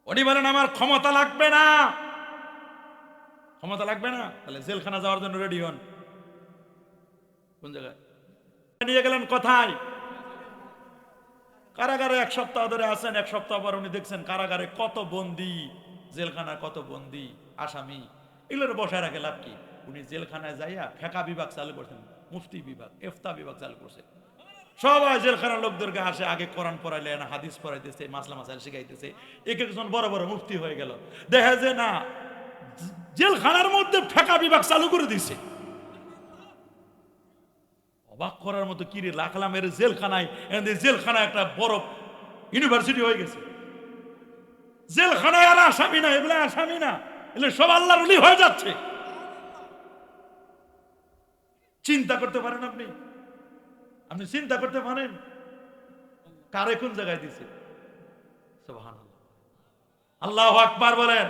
উনি বলেন আমার ক্ষমতা লাগবে না। ক্ষমতা লাগবে না, তাহলে জেলখানা যাওয়ার জন্য রেডি হন। কোন জায়গায় নিয়ে গেলেন? কোথায়? কারাগারে 1 সপ্তাহ ধরে আছেন। 1 সপ্তাহ পর উনি দেখছেন কারাগারে কত বন্দী, জেলখানায় কত বন্দী আসামি, এগুলোর বসায় রাখে লাভ কি? উনি জেলখানায় যাইয়া ফেকা বিভাগ চালু করছেন, মুফতি বিভাগ, ইফতা বিভাগ চালু করছে। সবাই জেলখানার লোকদেরকে আসে, আগে কোরআন পড়াইলেন, হাদিস পড়াইতেছে, মাসলা মাসাইল শিখাইতেছে। এক একজন বড় বড় মুফতি হয়ে গেল। দেখা যে না, জেলখানার মধ্যে ফেকা বিভাগ চালু করে দিছে। অবাক করার মতো, কি রে লাখলামের জেলখানায়, জেলখানায় একটা বড় ইউনিভার্সিটি হয়ে গেছে। জেলখানায় আর আসামি না, এগুলো আসামি না, এগুলো সব আল্লাহর ওলি হয়ে যাচ্ছে। চিন্তা করতে পারেন আপনি? আপনি চিন্তা করতে পারেন কারে কোন জায়গায় দিছে? সুবহানাল্লাহ, আল্লাহু আকবার বলেন।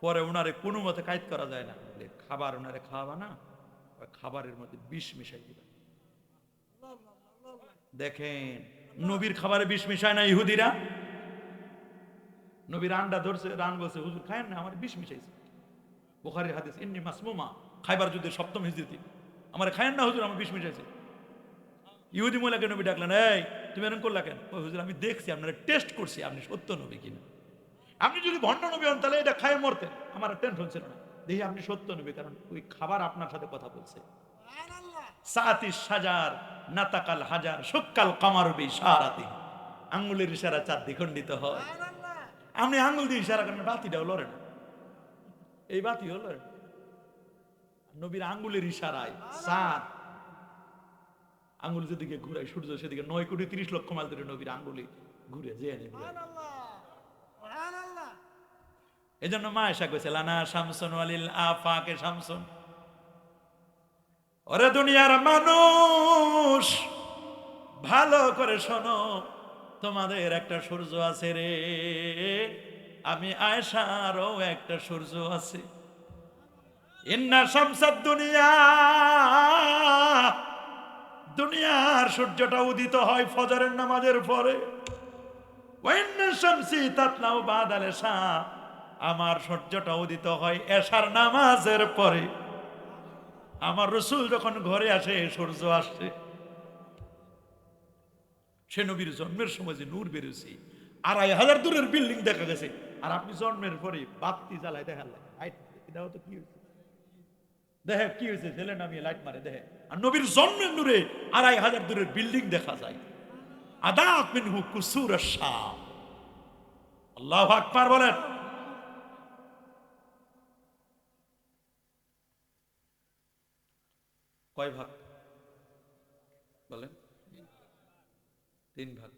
পরে উনারে কোনো মতে কায়েদ করা যায় না, খাবার উনারে খাওয়াবা না, ওই খাবারের মধ্যে বিষ মিশাই দিবা। দেখেন, নবীর খাবারে বিষ মিশায় না ইহুদিরা। নবীর আন্ডা ধরছে, রান বলছে হুজুর খায়েন না, আমার বিষ মিশাইছে। বুখারীর হাদিস, ইন্নী মাসমুমা, খাইবার যুদ্ধের 7ম হিজরিতে, আমার খায়েন না হুজুর, আমার বিষ মিশাইছে। ইহুদি মহিলাকে নবী ডাকলেন, এই তুমি এরকম করলা কেন? ওই হুজুর আমি দেখছি, আপনারা টেস্ট করছি আপনি সত্য নবী কিনা। আপনি যদি ভণ্ড নবী হন তাহলে এটা খায় মরতেন, আমার টেনশন ছিল না। দেখি আপনি সত্য নবী, কারণ ওই খাবার আপনার সাথে কথা বলছে। সাতি সাজার নাতাকাল হাজার সুক্কাল কামার বিশারাতি, আঙ্গুলের ইশারা চাঁদ দ্বিখণ্ডিত হয়। আপনি আঙ্গুল দিয়ে ইশারা করেন, বাতিটাও লড়ে না, এই বাতিও লড়ে না। নবীর আঙ্গুলের ইশারায় চাঁদ আঙ্গুল যেদিকে ঘুরায়, সূর্য সেদিকে 9,30,00,000 মাইল ধরে নবীর আঙ্গুলি ঘুরে যে এনে ঘুরে। এই জন্য মা এসা কইছে, লানা শামসুন ওয়ালিল আফাকে শামসুন। ওরে দুনিয়ার মানুষ, ভালো করে শোনো, তোমাদের একটা সূর্য আছে রে, আমি আয়েশারও একটা সূর্য আছে। ইন্না শামসাদ দুনিয়া, দুনিয়ার সূর্যটা উদিত হয় ফজরের নামাজের পরে। ওয়াইন্না শামসি তাতলাউ বাদাল ইশা, আমার সূর্যটা উদিত হয় এশার নামাজের পরে। আমার রাসূল যখন ঘরে আসে সূর্য আসছে। সে নবীর জন্মের সময় যে নূর বেরোছে, 2,500 দূরের বিল্ডিং দেখা গেছে, আর আপনি জন্মের পরে বাতি জ্বালায় দেখার লাগে লাইট, এটাও তো কি হয়েছে? দেখে কি হয়েছে, ছেলে নামিয়ে লাইট মারে দেখে, আর নবীর জন্মের নূরে 2,500 দূরের বিল্ডিং দেখা যায়। আদাত মিনহু কুসুর আশ-শাম। আল্লাহু আকবার বলেন। কয় ভাগ বলেন? 3 ভাগ।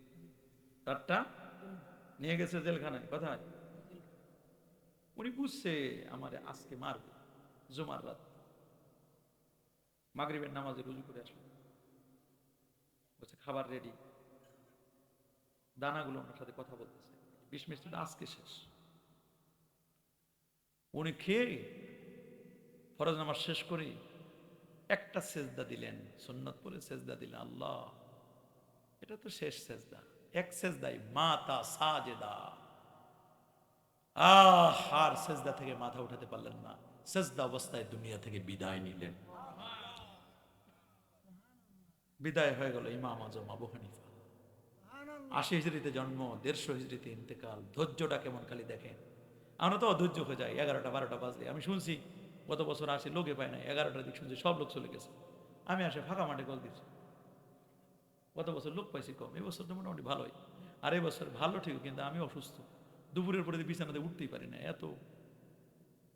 4টা নিয়ে গেছে জেলখানায়। কোথায়? উনি বুঝছে আমারে আজকে মারবে। জুমার রাত মাগরিবের নামাজে রুজু করে আসলো, বলছে খাবার রেডি, দানাগুলো ওনার সাথে কথা বলতেছে, 20 মিনিট আজকে শেষ। উনি খেয়ে ফরজ নামাজ শেষ করে একটা সেজদা দিলেন, সুন্নত পরে সেজদা দিলেন। আল্লাহ, এটা তো শেষ সেজদা। এক সেজদাই মাতা সাজেদা। আর সেজদা থেকে মাথা উঠাতে পারলেন না, সেজদা অবস্থায় দুনিয়া থেকে বিদায় নিলেন। বিদায় হয়ে গেল ইমাম আজম আবু হানিফা। 80 হিজরিতে জন্ম, 150 হিজরিতে ইন্তেকাল। ধৈর্যটা কেমন খালি দেখেন। আমরা তো অধৈর্য হয়ে যাই, 11টা 12টা বাজে। আমি শুনছি গত বছর আসে লোকে পায় না, 11টার দিক শুনছি সব লোক চলে গেছে। আমি আসে ফাঁকা মাঠে কল দিচ্ছি। গত বছর লোক পাইছি কম, এবছর তো মোটামুটি ভালোই। আর এবছর ভালো ঠিক, কিন্তু আমি অসুস্থ। দুপুরের পরে বিছানাতে উঠতেই পারি না, এত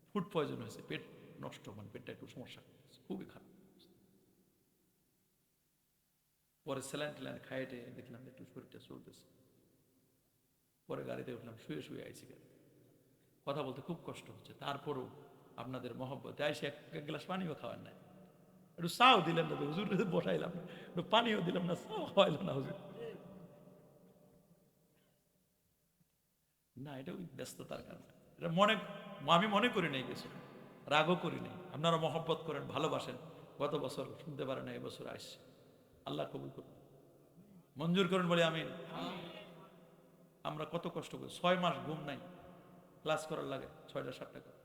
ফুড পয়জন হয়েছে, পেট নষ্ট, মানে পেটটা একটু সমস্যা, খুবই খারাপ। পরে স্যালাইন ট্যালাইন খাইটে দেখলাম একটু শরীরটা চলতেছে। পরে গাড়িতে উঠলাম, শুয়ে শুয়ে আইছি গাড়িতে, কথা বলতে খুব কষ্ট হচ্ছে। তারপরও আপনাদের মহব্বতে আইসি এক গ্লাস পানিও খাওয়ার নাই, একটু চাও দিলেন না, হুজুর বসাইলাম না, একটু পানিও দিলাম না, চাও খাওয়াইলাম না হুজুর। না, এটা ওই ব্যস্ততার কারণে, এটা আমি মনে করি নাই কিছু। রাগও করি নাই। আপনারা মহব্বত করেন, ভালোবাসেন। গত বছর শুনতে পারেন না, এবছর আসছে। আল্লাহ কবুল করুন, মঞ্জুর করেন বলে আমিন। আমরা কত কষ্ট করি, 6 মাস ঘুম নাই, ক্লাস করার লাগে 6টা 7টা করে।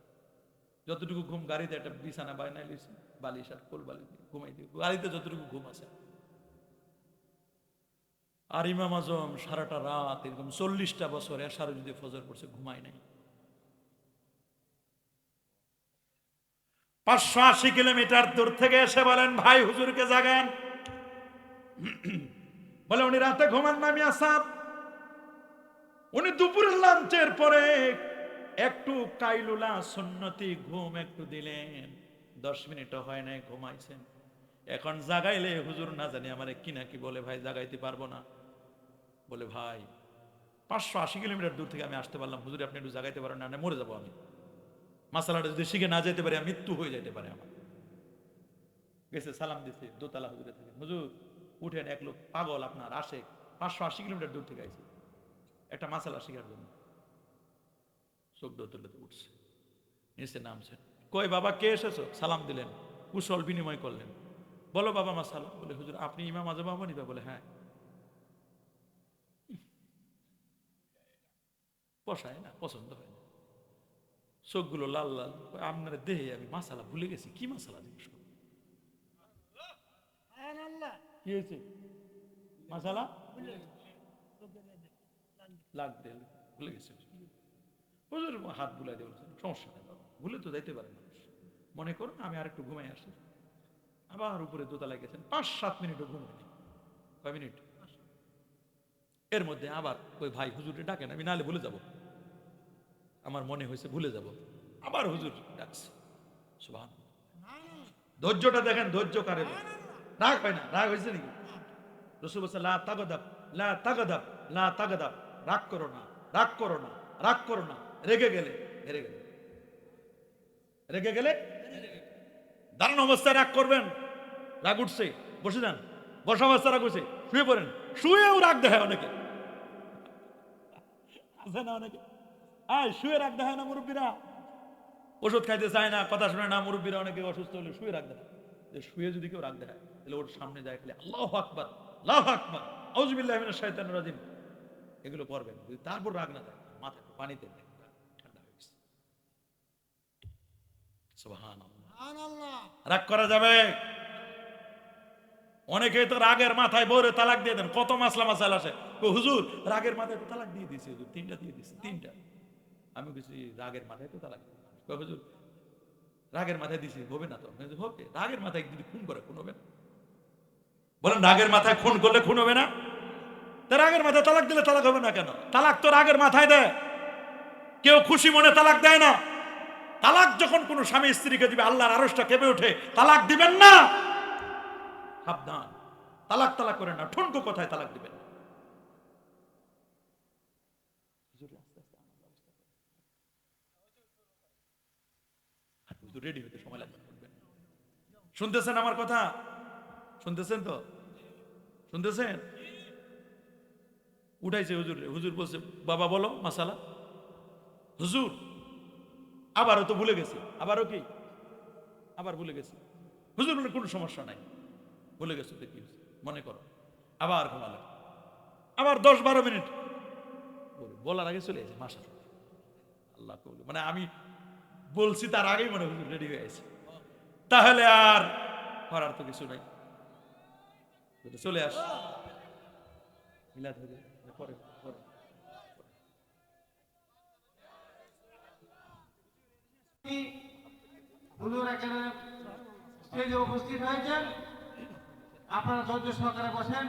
যতটুকু ঘুম গাড়িতে একটা বিছানা বানাই লিছি, বালিশ আর কোল বালিশ দিয়ে ঘুমাই দিই, গাড়িতে যতটুকু ঘুম আছে। আর ইমাম আজম সারাটা রাত এরকম 40টা বছর এশারে যদি ফজর পড়ছে, ঘুমাই নাই। 580 কিলোমিটার দূর থেকে এসে বলেন, ভাই হুজুরকে জাগান। বলে উনি রাতে ঘুমান না মিয়া সাহেব। উনি দুপুরের লাঞ্চের পরে একটু কাইলুলা সুন্নতি ঘুম একটু দিলেন, 10 মিনিটও হয় নাই, ঘুমাইছেন। এখন জাগাইলে হুজুর না জানি আমারে কি না কি বলে, ভাই জাগাইতে পারবো না। বলে ভাই 580 কিলোমিটার দূর থেকে আমি আসতে পারলাম, হুজুর আপনি একটু জাগাইতে পারেন না, মরে যাবো আমি। মাসালাটা যদি শিখে না যেতে পারি, মৃত্যু হয়ে যেতে পারে আমার। গেছে সালাম দিছে দোতলা হুজুরের থেকে, হুজুর উঠেন, এক লোক পাগল আপনার আসে 580 কিলোমিটার দূর থেকে আইছে একটা মাসালা শিখার জন্য। চোখ দোতলে উঠছে, নিচে নামছে। কই বাবা কে এসেছো? সালাম দিলেন, কুশল বিনিময় করলেন। বলো বাবা মাসালা। বলে হুজুর আপনি ইমাম আজম আহমদ নিবা? বলে হ্যাঁ। পোষায় না, পছন্দ হয় না, চোখগুলো লাল লাল। আপনার দেহে আমি মাসালা ভুলে গেছি, কি মাসালা জিজ্ঞেস করবো? কি হয়েছে? মাসালা লাগ দিয়ে ভুলে গেছে। হুজুর হাত বুলাই দিয়ে বলছেন, সমস্যা নেই বাবা, ভুলে তো যাইতে পারে মানুষ, মনে করুন আমি আর একটু ঘুমাই আসি। আবার উপরে দোতলায় গেছেন, 5-7 মিনিটও ঘুমায়নি। কয় মিনিট? এর মধ্যে আবার ওই ভাই হুজুরকে ডাকেন, আমি নাহলে ভুলে যাব, আমার মনে হয়েছে ভুলে যাব। আবার হুজুর ডাকছে, সুবহানাল্লাহ। ধৈর্যটা দেখেন, ধৈর্য কারে বলে? রাগ হয় না, রাগ হয়েছে নাকি? রাসূল বলেছে লা তাগদাব, লা তাগদাব, লা তাগদাব, রাগ করো না, রাগ করো না, রাগ করো না। রেগে গেলে হেরে গেলে, রেগে গেলে দাঁড়ানো অবস্থায় রাগ করবেন, রাগ উঠছে বসে যান, বসা অবস্থায় রাগ উঠছে শুয়ে পড়েন, শুয়েও রাগ দেখায় অনেকে, আছে না অনেকে? শুয়ে রাগ দেখায় না মুরব্বীরা? ওষুধ খাইতে চায় না, কথা শুনে না মুরব্বীরা, অনেকে অসুস্থ হলে শুয়ে রাগ দেখায়। শুয়ে যদি কেউ রাগ দেখায়, তাহলে ওর সামনে যায় খালি আল্লাহু আকবার, আল্লাহু আকবার, আউযু বিল্লাহি মিনাশ শাইতানির রাজিম, এগুলো করবেন। যদি তারপর রাগ না দেয়, মাথা পানিতে ঠান্ডা হয়ে গেছে। সুবহানাল্লাহ। রাগ করা যাবে? অনেকেই তো রাগের মাথায় বউরে তালাক দিয়ে দেন, কত মাসলা মাসাল আসে। হুজুর রাগের মাথায় তো তালাক দিয়ে দিয়েছি হুজুর, 3টা দিয়ে দিয়েছি, 3টা। আমি বলছি রাগের মাথায় তো তালাক দিয়ে দিয়েছি। হুজুর রাগের মাথায় দিছি, হবে না তো? হবে, রাগের মাথায় যদি খুন করে খুন হবে না? বলেন রাগের মাথায় খুন করলে খুন হবে না? তা রাগের মাথায় তালাক দিলে তালাক হবে না কেন? তালাক তো রাগের মাথায় দেয়, কেউ খুশি মনে তালাক দেয় না। তালাক যখন কোন স্বামী স্ত্রীকে দিবে, আল্লাহর আরশটা কেঁপে ওঠে, তালাক দিবেন না, সাবধান। তালাক তালাক করেন না, ঠুনকো কথায় তালাক দিবেন। রেডি হতে সময় লাগবে। শুনতেছেন আমার কথা? শুনতেছেন তো? শুনতেছেন? উঠাইছে হুজুর, হুজুর বলছে বাবা বলো মাসালা। হুজুর আবারও তো ভুলে গেছি, আবারও কি? আবার ভুলে গেছি। হুজুর বলে কোনো সমস্যা নাই, ভুলে গেছো তো কি মনে করো। আবার ঘুমালো, আবার 10-12 মিনিট বলার আগে চলে গেছে। মাসা আল্লাহ কবুল। মানে আমি বলছি তার আগেই মনে হুজুর রেডি হয়ে গেছে। তাহলে আর করার তো কিছু নাই, চলে আস। মিলাদ হয়ে যায় পরে পরে। হুজুর এখানে স্টেজে উপস্থিত হয়েছেন, আপনারা ধৈর্য সহকারে বসেন।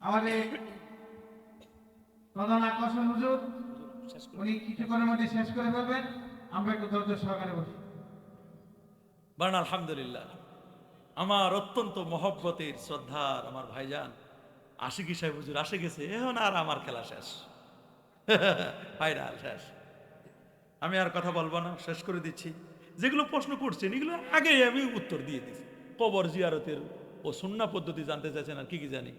আমাদের প্রধান আকর্ষণ হুজুর, উনি কিছুক্ষণের মধ্যে শেষ করে ফেলবেন, আমরা একটু ধৈর্য সহকারে বসি। বলেন আলহামদুলিল্লাহ। আমার অত্যন্ত মহব্বতের শ্রদ্ধার আমার ভাইজান আশিকি সাহেব হুজুর আসে গেছে, এখন আর আমার খেলা শেষ, ফাইনাল শেষ। আমি আর কথা বলবো না, শেষ করে দিচ্ছি। যেগুলো প্রশ্ন করছেন এগুলো আগেই আমি উত্তর দিয়ে দিচ্ছি। কবর জিয়ারতের ও সুন্না পদ্ধতি জানতে চাইছেন, আর কি কি জানি।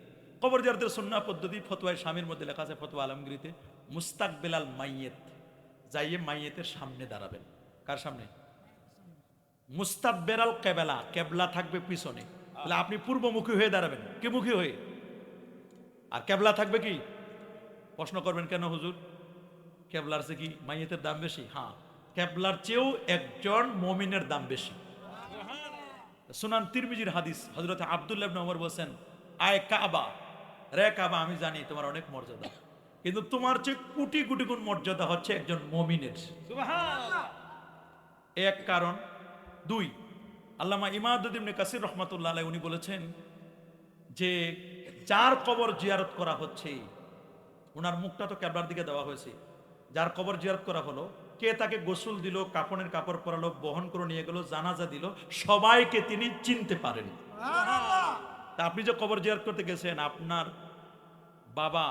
কবর জিয়ারতের সুন্না পদ্ধতি ফতোয়ায় স্বামীর মধ্যে লেখা আছে, ফতোয়া আলমগীরিতে, মুস্তাকবেলাল মাইয়েত, যাইয়ে মাইয়েতের সামনে দাঁড়াবেন। কার সামনে? মুস্তাকবেরাল কেবলা, কেবলা থাকবে পিছনে, তাহলে আপনি পূর্বমুখী হয়ে দাঁড়াবেন, কি মুখী হয়ে, আর কেবলা থাকবে কি? প্রশ্ন করবেন কেন হুজুর, কেবলার চেয়ে কি মাইয়েতের দাম বেশি? হ্যাঁ, কেবলার চেয়েও একজন মুমিনের দাম বেশি। সুনান তিরমিজির হাদিস, হযরত আব্দুল্লাহ ইবনে ওমর বলেন, আয় কাবা, রে কাবা, আমি জানি তোমার অনেক মর্যাদা, কিন্তু তোমার চেয়ে কোটি কোটি গুণ মর্যাদা হচ্ছে একজন মুমিনের। সুবহানাল্লাহ। এক কারণ। দুই, আল্লামা ইমাদুদ্দিন ইবনে কাসির রহমাতুল্লাহ আলাইহি উনি বলেছেন যে যার কবর জিয়ারত করা হচ্ছে, ওনার মুখটা তো কেবলার দিকে দেওয়া হয়েছে, যার কবর জিয়ারত করা হলো, কে তাকে গোসল দিল, কাফনের কাপড় পরালো, বহন করে নিয়ে গেল, জানাজা দিল, সবাইকে তিনি চিনতে পারেন। তা আপনি যে কবর জিয়ারত করতে গেছেন, আপনার বাবা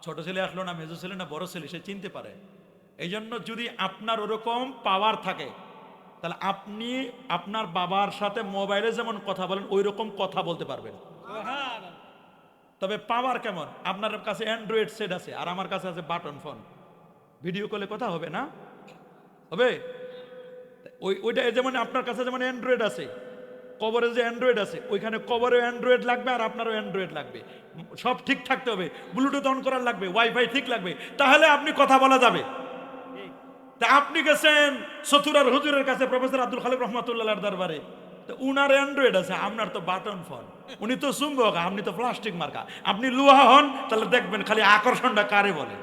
ছোট ছেলে আসলো না মেজো ছেলে না বড় ছেলে, সে চিনতে পারে। এই জন্য যদি আপনার ওরকম পাওয়ার থাকে, তাহলে আপনি আপনার বাবার সাথে মোবাইলে যেমন কথা বলেন ওই রকম কথা বলতে পারবেন। তবে পাওয়ার কেমন? আপনার কাছে অ্যান্ড্রয়েড সেট আছে আর আমার কাছে আছে বাটন ফোন, ভিডিও কলে কথা হবে না? হবে। ওইটা যেমন আপনার কাছে যেমন অ্যান্ড্রয়েড আছে, কবরে যে অ্যান্ড্রয়েড আছে, ওইখানে কবরেও অ্যান্ড্রয়েড লাগবে আর আপনারও অ্যান্ড্রয়েড লাগবে, সব ঠিক থাকতে হবে, ব্লুটুথ অন করার লাগবে, ওয়াইফাই ঠিক লাগবে, তাহলে আপনি কথা বলা যাবে। তা আপনি গেছেন চতুরার হুজুরের কাছে, প্রফেসর আব্দুল খালেক রহমাতুল্লাহর দরবারে, তো উনার অ্যান্ড্রয়েড আছে, আপনার তো বাটন ফোন, উনি তো চুম্বক, আপনি তো প্লাস্টিক মার্কা, আপনি লোহা হন, তাহলে দেখবেন খালি আকর্ষণটা কারে বলে।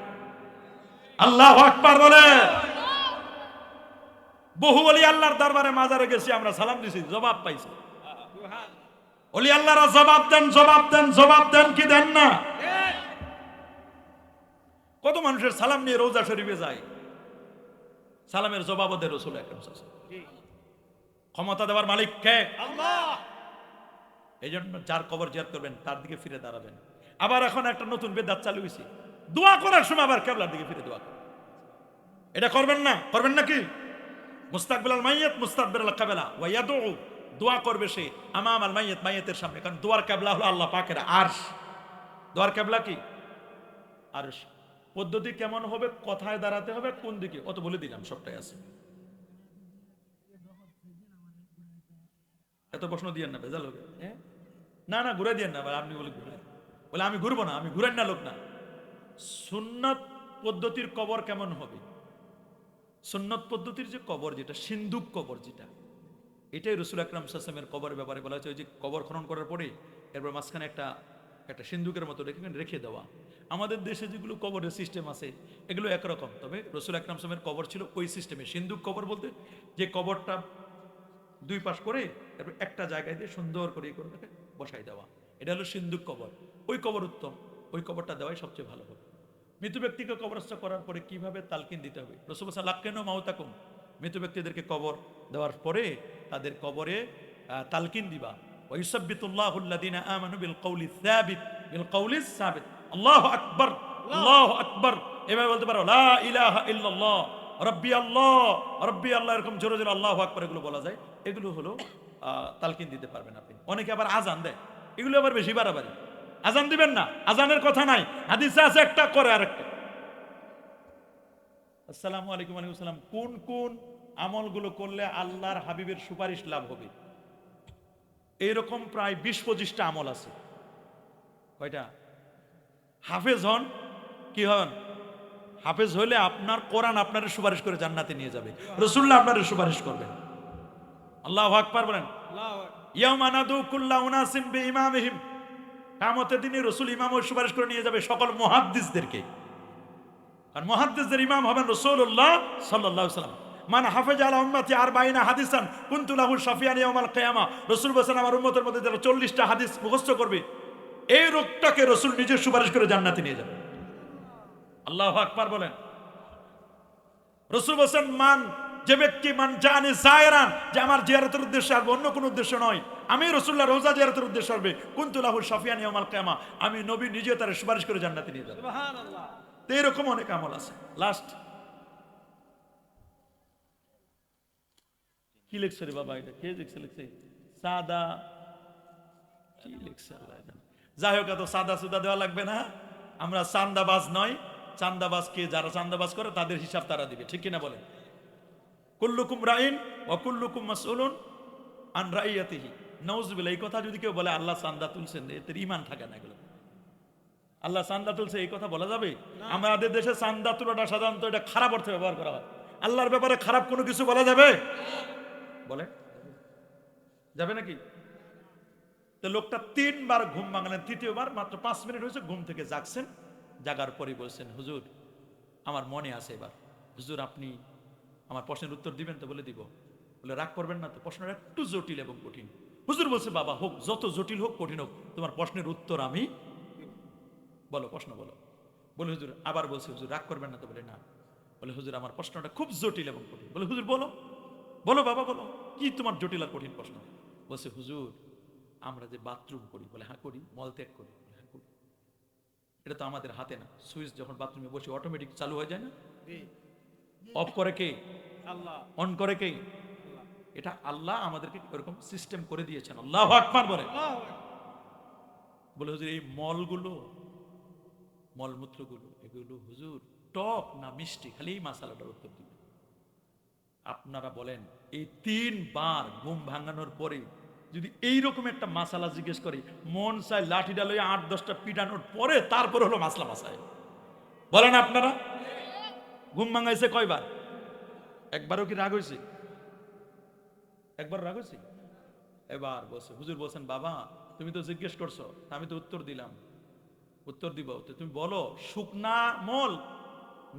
আল্লাহু আকবার বলে। বহু ওলি আল্লাহর দরবারে মাজারে গেছি আমরা, সালাম দিছি, জবাব পাইছি। ওলি আল্লাহরা জবাব দেন, জবাব দেন, জবাব দেন, কি দেন না? কত মানুষের সালাম নিয়ে রোজা শরীফে যায়, সালামের জবাবও দেয় রাসূল আকরাম সাল্লাল্লাহু আলাইহি ওয়াসাল্লাম। ক্ষমতা দেওয়ার মালিক কে? আল্লাহ। এই জন্য যার কবর জিয়ারত করবেন তার দিকে ফিরে দাঁড়াবেন। আবার এখন একটা নতুন বেদাত চালু হয়েছে, দোয়া করার সময় আবার কিবলার দিকে ফিরে দোয়া করবেন। এটা করবেন না? করবেন নাকি? মুস্তাকবিলাল মাইয়াত মুস্তাকবিলাল কিবলা ওয়া ইয়াদউ, দোয়া করবে সে আমামাল মাইয়াত, মাইয়াতের সামনে, কারণ দোয়ার কিবলা হলো আল্লাহ পাকের আরশ। দোয়ার কিবলা কি? আরশ। পদ্ধতি কেমন হবে, কোথায় দাঁড়াতে হবে, কোন দিকে, অত বলে দিলাম, সবটাই আছে। এত প্রশ্ন দিয়েন না, ভেজাল হবে। না না, ঘুরে দিয়েন না, আপনি বলে ঘুরে, বলে আমি ঘুরবো না, আমি ঘুরেন না লোক না। সুন্নত পদ্ধতির কবর কেমন হবে? সুন্নত পদ্ধতির যে কবর, যেটা সিন্দুক কবর, যেটা, এটাই রাসূল আকরাম সাল্লাল্লাহু আলাইহি ওয়াসাল্লামের কবরের ব্যাপারে বলা হয়েছে। ওই যে কবর খনন করার পরে এরপর মাঝখানে একটা সিন্দুকের মতো রেখে দেওয়া। আমাদের দেশে যেগুলো কবরের সিস্টেম আছে এগুলো একরকম, তবে রাসূল আকরাম সাল্লাল্লাহু আলাইহি ওয়াসাল্লামের কবর ছিল ওই সিস্টেমে। সিন্দুক কবর বলতে যে কবরটা দুই পাশ করে এরপর একটা জায়গায় দিয়ে সুন্দর করে বসাই দেওয়া, এটা হলো সিন্দুক কবর। ওই কবর উত্তম, ওই কবরটা দেওয়াই সবচেয়ে ভালো হবে। মৃত ব্যক্তিকে কবরস্থ করার পরে কিভাবে তালকিন দিতে হবে, রাসূল সাল্লাল্লাহু আলাইহি ওয়াসাল্লাম লাক্কিনু মাউতাকুম, মৃত ব্যক্তিদেরকে কবর দেওয়ার পরে তাদের কবরে তালকিন দিবা। ওয়া ইউসাব্বিতুল্লাহু আল্লাযিনা আমানু বিল কওলিস সাবিত। আল্লাহু আকবার, আল্লাহু আকবার, এভাবে বলতে পারো, লা ইলাহা ইল্লাল্লাহ, রাব্বি আল্লাহ, রাব্বি আল্লাহ, এরকম জোরে জোরে আল্লাহু আকবার এগুলো বলা যায়। এগুলো হলো তালকিন দিতে পারবেন আপনি। অনেকে আবার আজান দেয়, এগুলো আবার বেশি বাড়াবাড়ি। আজান দিবেন না, আজানের কথা নাই, হাদিসে আছে একটা, করে আরেকটা। আসসালামু আলাইকুম, ওয়া আলাইকুম সালাম, কোন কোন আমলগুলো করলে আল্লাহর হাবিবের সুপারিশ লাভ হবে? এইরকম প্রায় 20-25টা আমল আছে। কয়টা? হাফেজ হন, কি হন? হাফেজ হলে আপনার কোরআন আপনার সুপারিশ করে জান্নাতে নিয়ে যাবে, রাসূলুল্লাহ আপনার সুপারিশ করবেন। আল্লাহু আকবার বলেন। ইয়াউমা নাদু কুল্লা উনাসিম বিইমামিহিম, কিয়ামতের দিনে রাসূল ইমাম ও সুপারিশ করে নিয়ে যাবে সকল মুহাদ্দিসদেরকে, আর মুহাদ্দিসদের ইমাম হবেন রাসূলুল্লাহ সাল্লাল্লাহু আলাইহি ওয়াসাল্লাম। মান হাফিজা আলা উম্মতি 40 হাদিসান কুনতু লাহু শাফিয়ান ইয়াউমাল কিয়ামা, রাসূল বলেছেন আমার উম্মতের মধ্যে যারা 40টা হাদিস মুখস্থ করবে, এই লোকটাকে রাসূল নিজে সুপারিশ করে জান্নাতে নিয়ে যাবে। আল্লাহু আকবার বলেন। রাসূল বলেছেন মান, যে ব্যক্তি মান জানি যায়রান, যে আমার জিয়ারতের উদ্দেশ্যে আর অন্য কোনো উদ্দেশ্য নয়, আমি রাসূলুল্লাহর রওজা জিয়ারতের উদ্দেশ্যে আসবে, কুনতু লাহু শাফিয়ান ইয়াউমাল কিয়ামা, আমি নবী নিজে তার সুপারিশ করে জান্নাতে নিয়ে যাব। সুবহানাল্লাহ। তো এরকম অনেক আমল আছে। লাস্ট কি লিখছে রে বাবা, এটা কে লিখছে? সাদা কি লিখছে আল্লাহ জানে। যাই হোক, এত সাদা সুদা দেওয়া লাগবে না, আমরা চান্দাবাজ নয়। চান্দাবাজ কে, যারা চান্দাবাজ করে তাদের হিসাব তারা দিবে, ঠিক কিনা বলেন? কুল্লুকুম রাইন ওয়া কুল্লুকুম মাসউলুন আন রাইয়াতিহি। নাউজুবিল্লাহ, এই কথা যদি কেউ বলে আল্লাহ চান্দা তুলছেন, এতে ঈমান থাকে না। এগুলো আল্লাহ চান্দা তুলছে এই কথা বলা যাবে? আমাদের দেশে চান্দা তুলাটা সাধারণত এটা খারাপ অর্থে ব্যবহার করা হয়। আল্লাহর ব্যাপারে খারাপ কোনো কিছু বলা যাবে? বলে যাবে নাকি? তো লোকটা 3 বার ঘুম ভাঙলেন, তৃতীয়বার মাত্র 5 মিনিট হয়েছে ঘুম থেকে জাগছেন। জাগার পরে বলছেন, হুজুর আমার মনে আছে এবার, হুজুর আপনি আমার প্রশ্নের উত্তর দিবেন তো? বলে দিব। বলে রাগ করবেন না তো? প্রশ্নটা একটু জটিল এবং কঠিন। হুজুর বলছে, বাবা হোক, যত জটিল হোক কঠিন হোক, তোমার প্রশ্নের উত্তর আমি। বলো প্রশ্ন বলো। বলে হুজুর আবার বলছে, হুজুর রাগ করবেন না তো? বলে না। বলে হুজুর আমার প্রশ্নটা খুব জটিল এবং কঠিন। বলে হুজুর বলো বলো বাবা বলো, কি তোমার জটিল আর কঠিন প্রশ্ন? বলছে, হুজুর আমরা যে বাথরুম করি। বলে হ্যাঁ করি। মলত্যাগ করি? বলে হ্যাঁ করি। এটা তো আমাদের হাতে না, সুইচ যখন বাথরুমে বসে অটোমেটিক চালু হয়ে যায় না? অফ করে কে? আল্লাহ। অন করে কে? এটা আল্লাহ আমাদেরকে এরকম সিস্টেম করে দিয়েছেন। আল্লাহু আকবার বলে। বলে হুজুর এই মলগুলো, মলমূত্রগুলো, এগুলো হুজুর টক না মিষ্টি? খালি এই মাসালাটার উত্তর দিবেন। আপনারা বলেন, এই 3 বার ঘুম ভাঙানোর পরে যদি এইরকম একটা মাসালা জিজ্ঞেস করি, মন চায় লাঠি ডালে 8-10টা পিটানোর পরে তারপর হলো মাসলা মাসায়। বলেন আপনারা? ঘুম ভাঙাইছে কয়বার? একবারও কি রাগ হয়েছে? একবার রাগ হয়েছে? এবার বলছে, হুজুর বলছেন, বাবা তুমি তো জিজ্ঞেস করছো, আমি তো উত্তর দিলাম, উত্তর দিব তো তুমি বলো শুকনা মল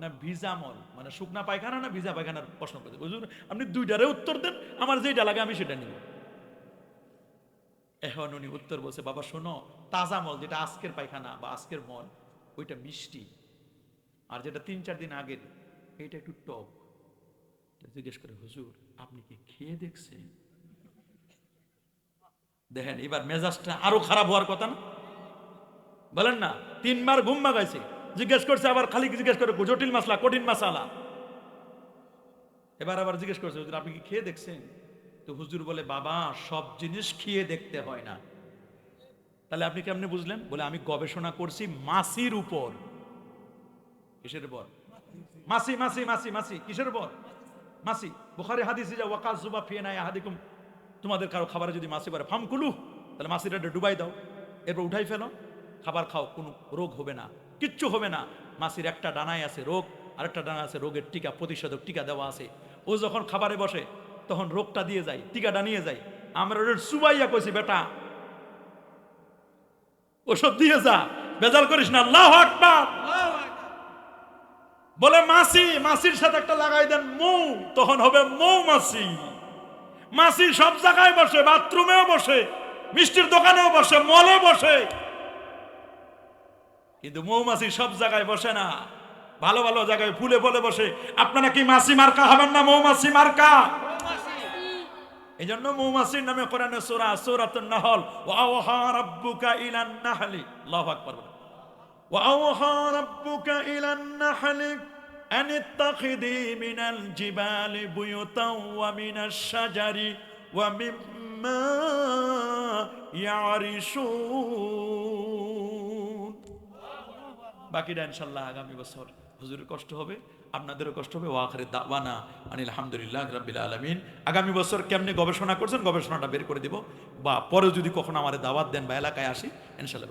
না ভিজা মল, মানে শুকনা পায়খানা না ভিজা পায়খানার প্রশ্ন করতে। হুজুর আপনি দুইটারে উত্তর দেন, আমার যেটা লাগে আমি সেটা নিব। এখন উনি উত্তর বলছে, বাবা শোনো, তাজা মল যেটা আজকের পায়খানা বা আজকের মল, ওইটা মিষ্টি, আর যেটা 3-4 দিন আগের এইটা একটু টক। জিজ্ঞেস করে, হুজুর আপনি কি খেয়ে দেখছেন? দেখেন এবার মেজাজটা আরো খারাপ হওয়ার কথা না? বলেন না? 3 বার ঘুম ভাগাইছে, জিজ্ঞেস করছে, আবার খালি জিজ্ঞেস করে জটিল মাসলা, কঠিন মাসালা। এবার আবার জিজ্ঞেস করছে, হুজুর আপনি কি খেয়ে দেখছেন? তো হুজুর বলে, বাবা সব জিনিস খেয়ে দেখতে হয় না। তাহলে আপনি কেমনে বুঝলেন? বলে আমি গবেষণা করছি মাছির উপর। কিসের উপর? মাছি মাছি মাছি মাছি। কিসের উপর? মাছি। বুখারী হাদিসে যা ওয়াকাযুবা ফি না আহাদিকুম, তোমাদের কারো খাবারে যদি মাছি পড়ে ফামকুলু, তাহলে মাছিটা ডুবাই দাও, এরপর উঠাই ফেলো, খাবার খাও, কোনো রোগ হবে না, কিচ্ছু হবে না। মাছির একটা ডানায় আছে রোগ, আরেকটা ডানা আছে রোগের টিকা, প্রতিষেধক টিকা দেওয়া আছে। ও যখন খাবারে বসে তখন রোগটা দিয়ে যায়, টিকাটা নিয়ে যায়। আমরা ওর সুবাইয়া কইছি, বেটা ওষুধ দিয়ে যা, বেজাল করিস না। আল্লাহু আকবার। বলে মাছি, মাছির সাথে একটা লাগাই দেন মৌ, তখন হবে মৌমাছি। মাছি সব জায়গায় বসে, বাথরুমেও বসে, মিষ্টির দোকানেও বসে, মলে বসে, কিন্তু মৌমাছি সব জায়গায় বসে না, ভালো ভালো জায়গায় ফুলে ফলে বসে। আপনারা কি মাছি মার্কা হবেন না মৌমাছি মার্কা? এই জন্য মৌমাছির নামে কোরআনে সূরা সূরাতুন নাহল, ওয়া আওহা রাব্বুকা ইলান নাহলি, আল্লাহু আকবার, ওয়া আওহা রাব্বুকা ইলান নাহলি আন ইত্তাখিযি মিনাল জিবালি বুয়ুতান ওয়া মিনাশ শাজারি ওয়া মিম্মা ইয়ারিশুন। বাকিটা ইনশাআল্লাহ আগামী বছর হুজুরের কষ্ট হবে, আপনাদেরও কষ্ট হবে। ওয়া আখিরু দাওয়ানা আনিল হামদুলিল্লাহি রাব্বিল আলামিন। আগামী বছর কেমনে গবেষণা করছেন, গবেষণাটা বের করে দিব, বা পরে যদি কখনো আমাদের দাওয়াত দেন বা এলাকায় আসি ইনশাআল্লাহ।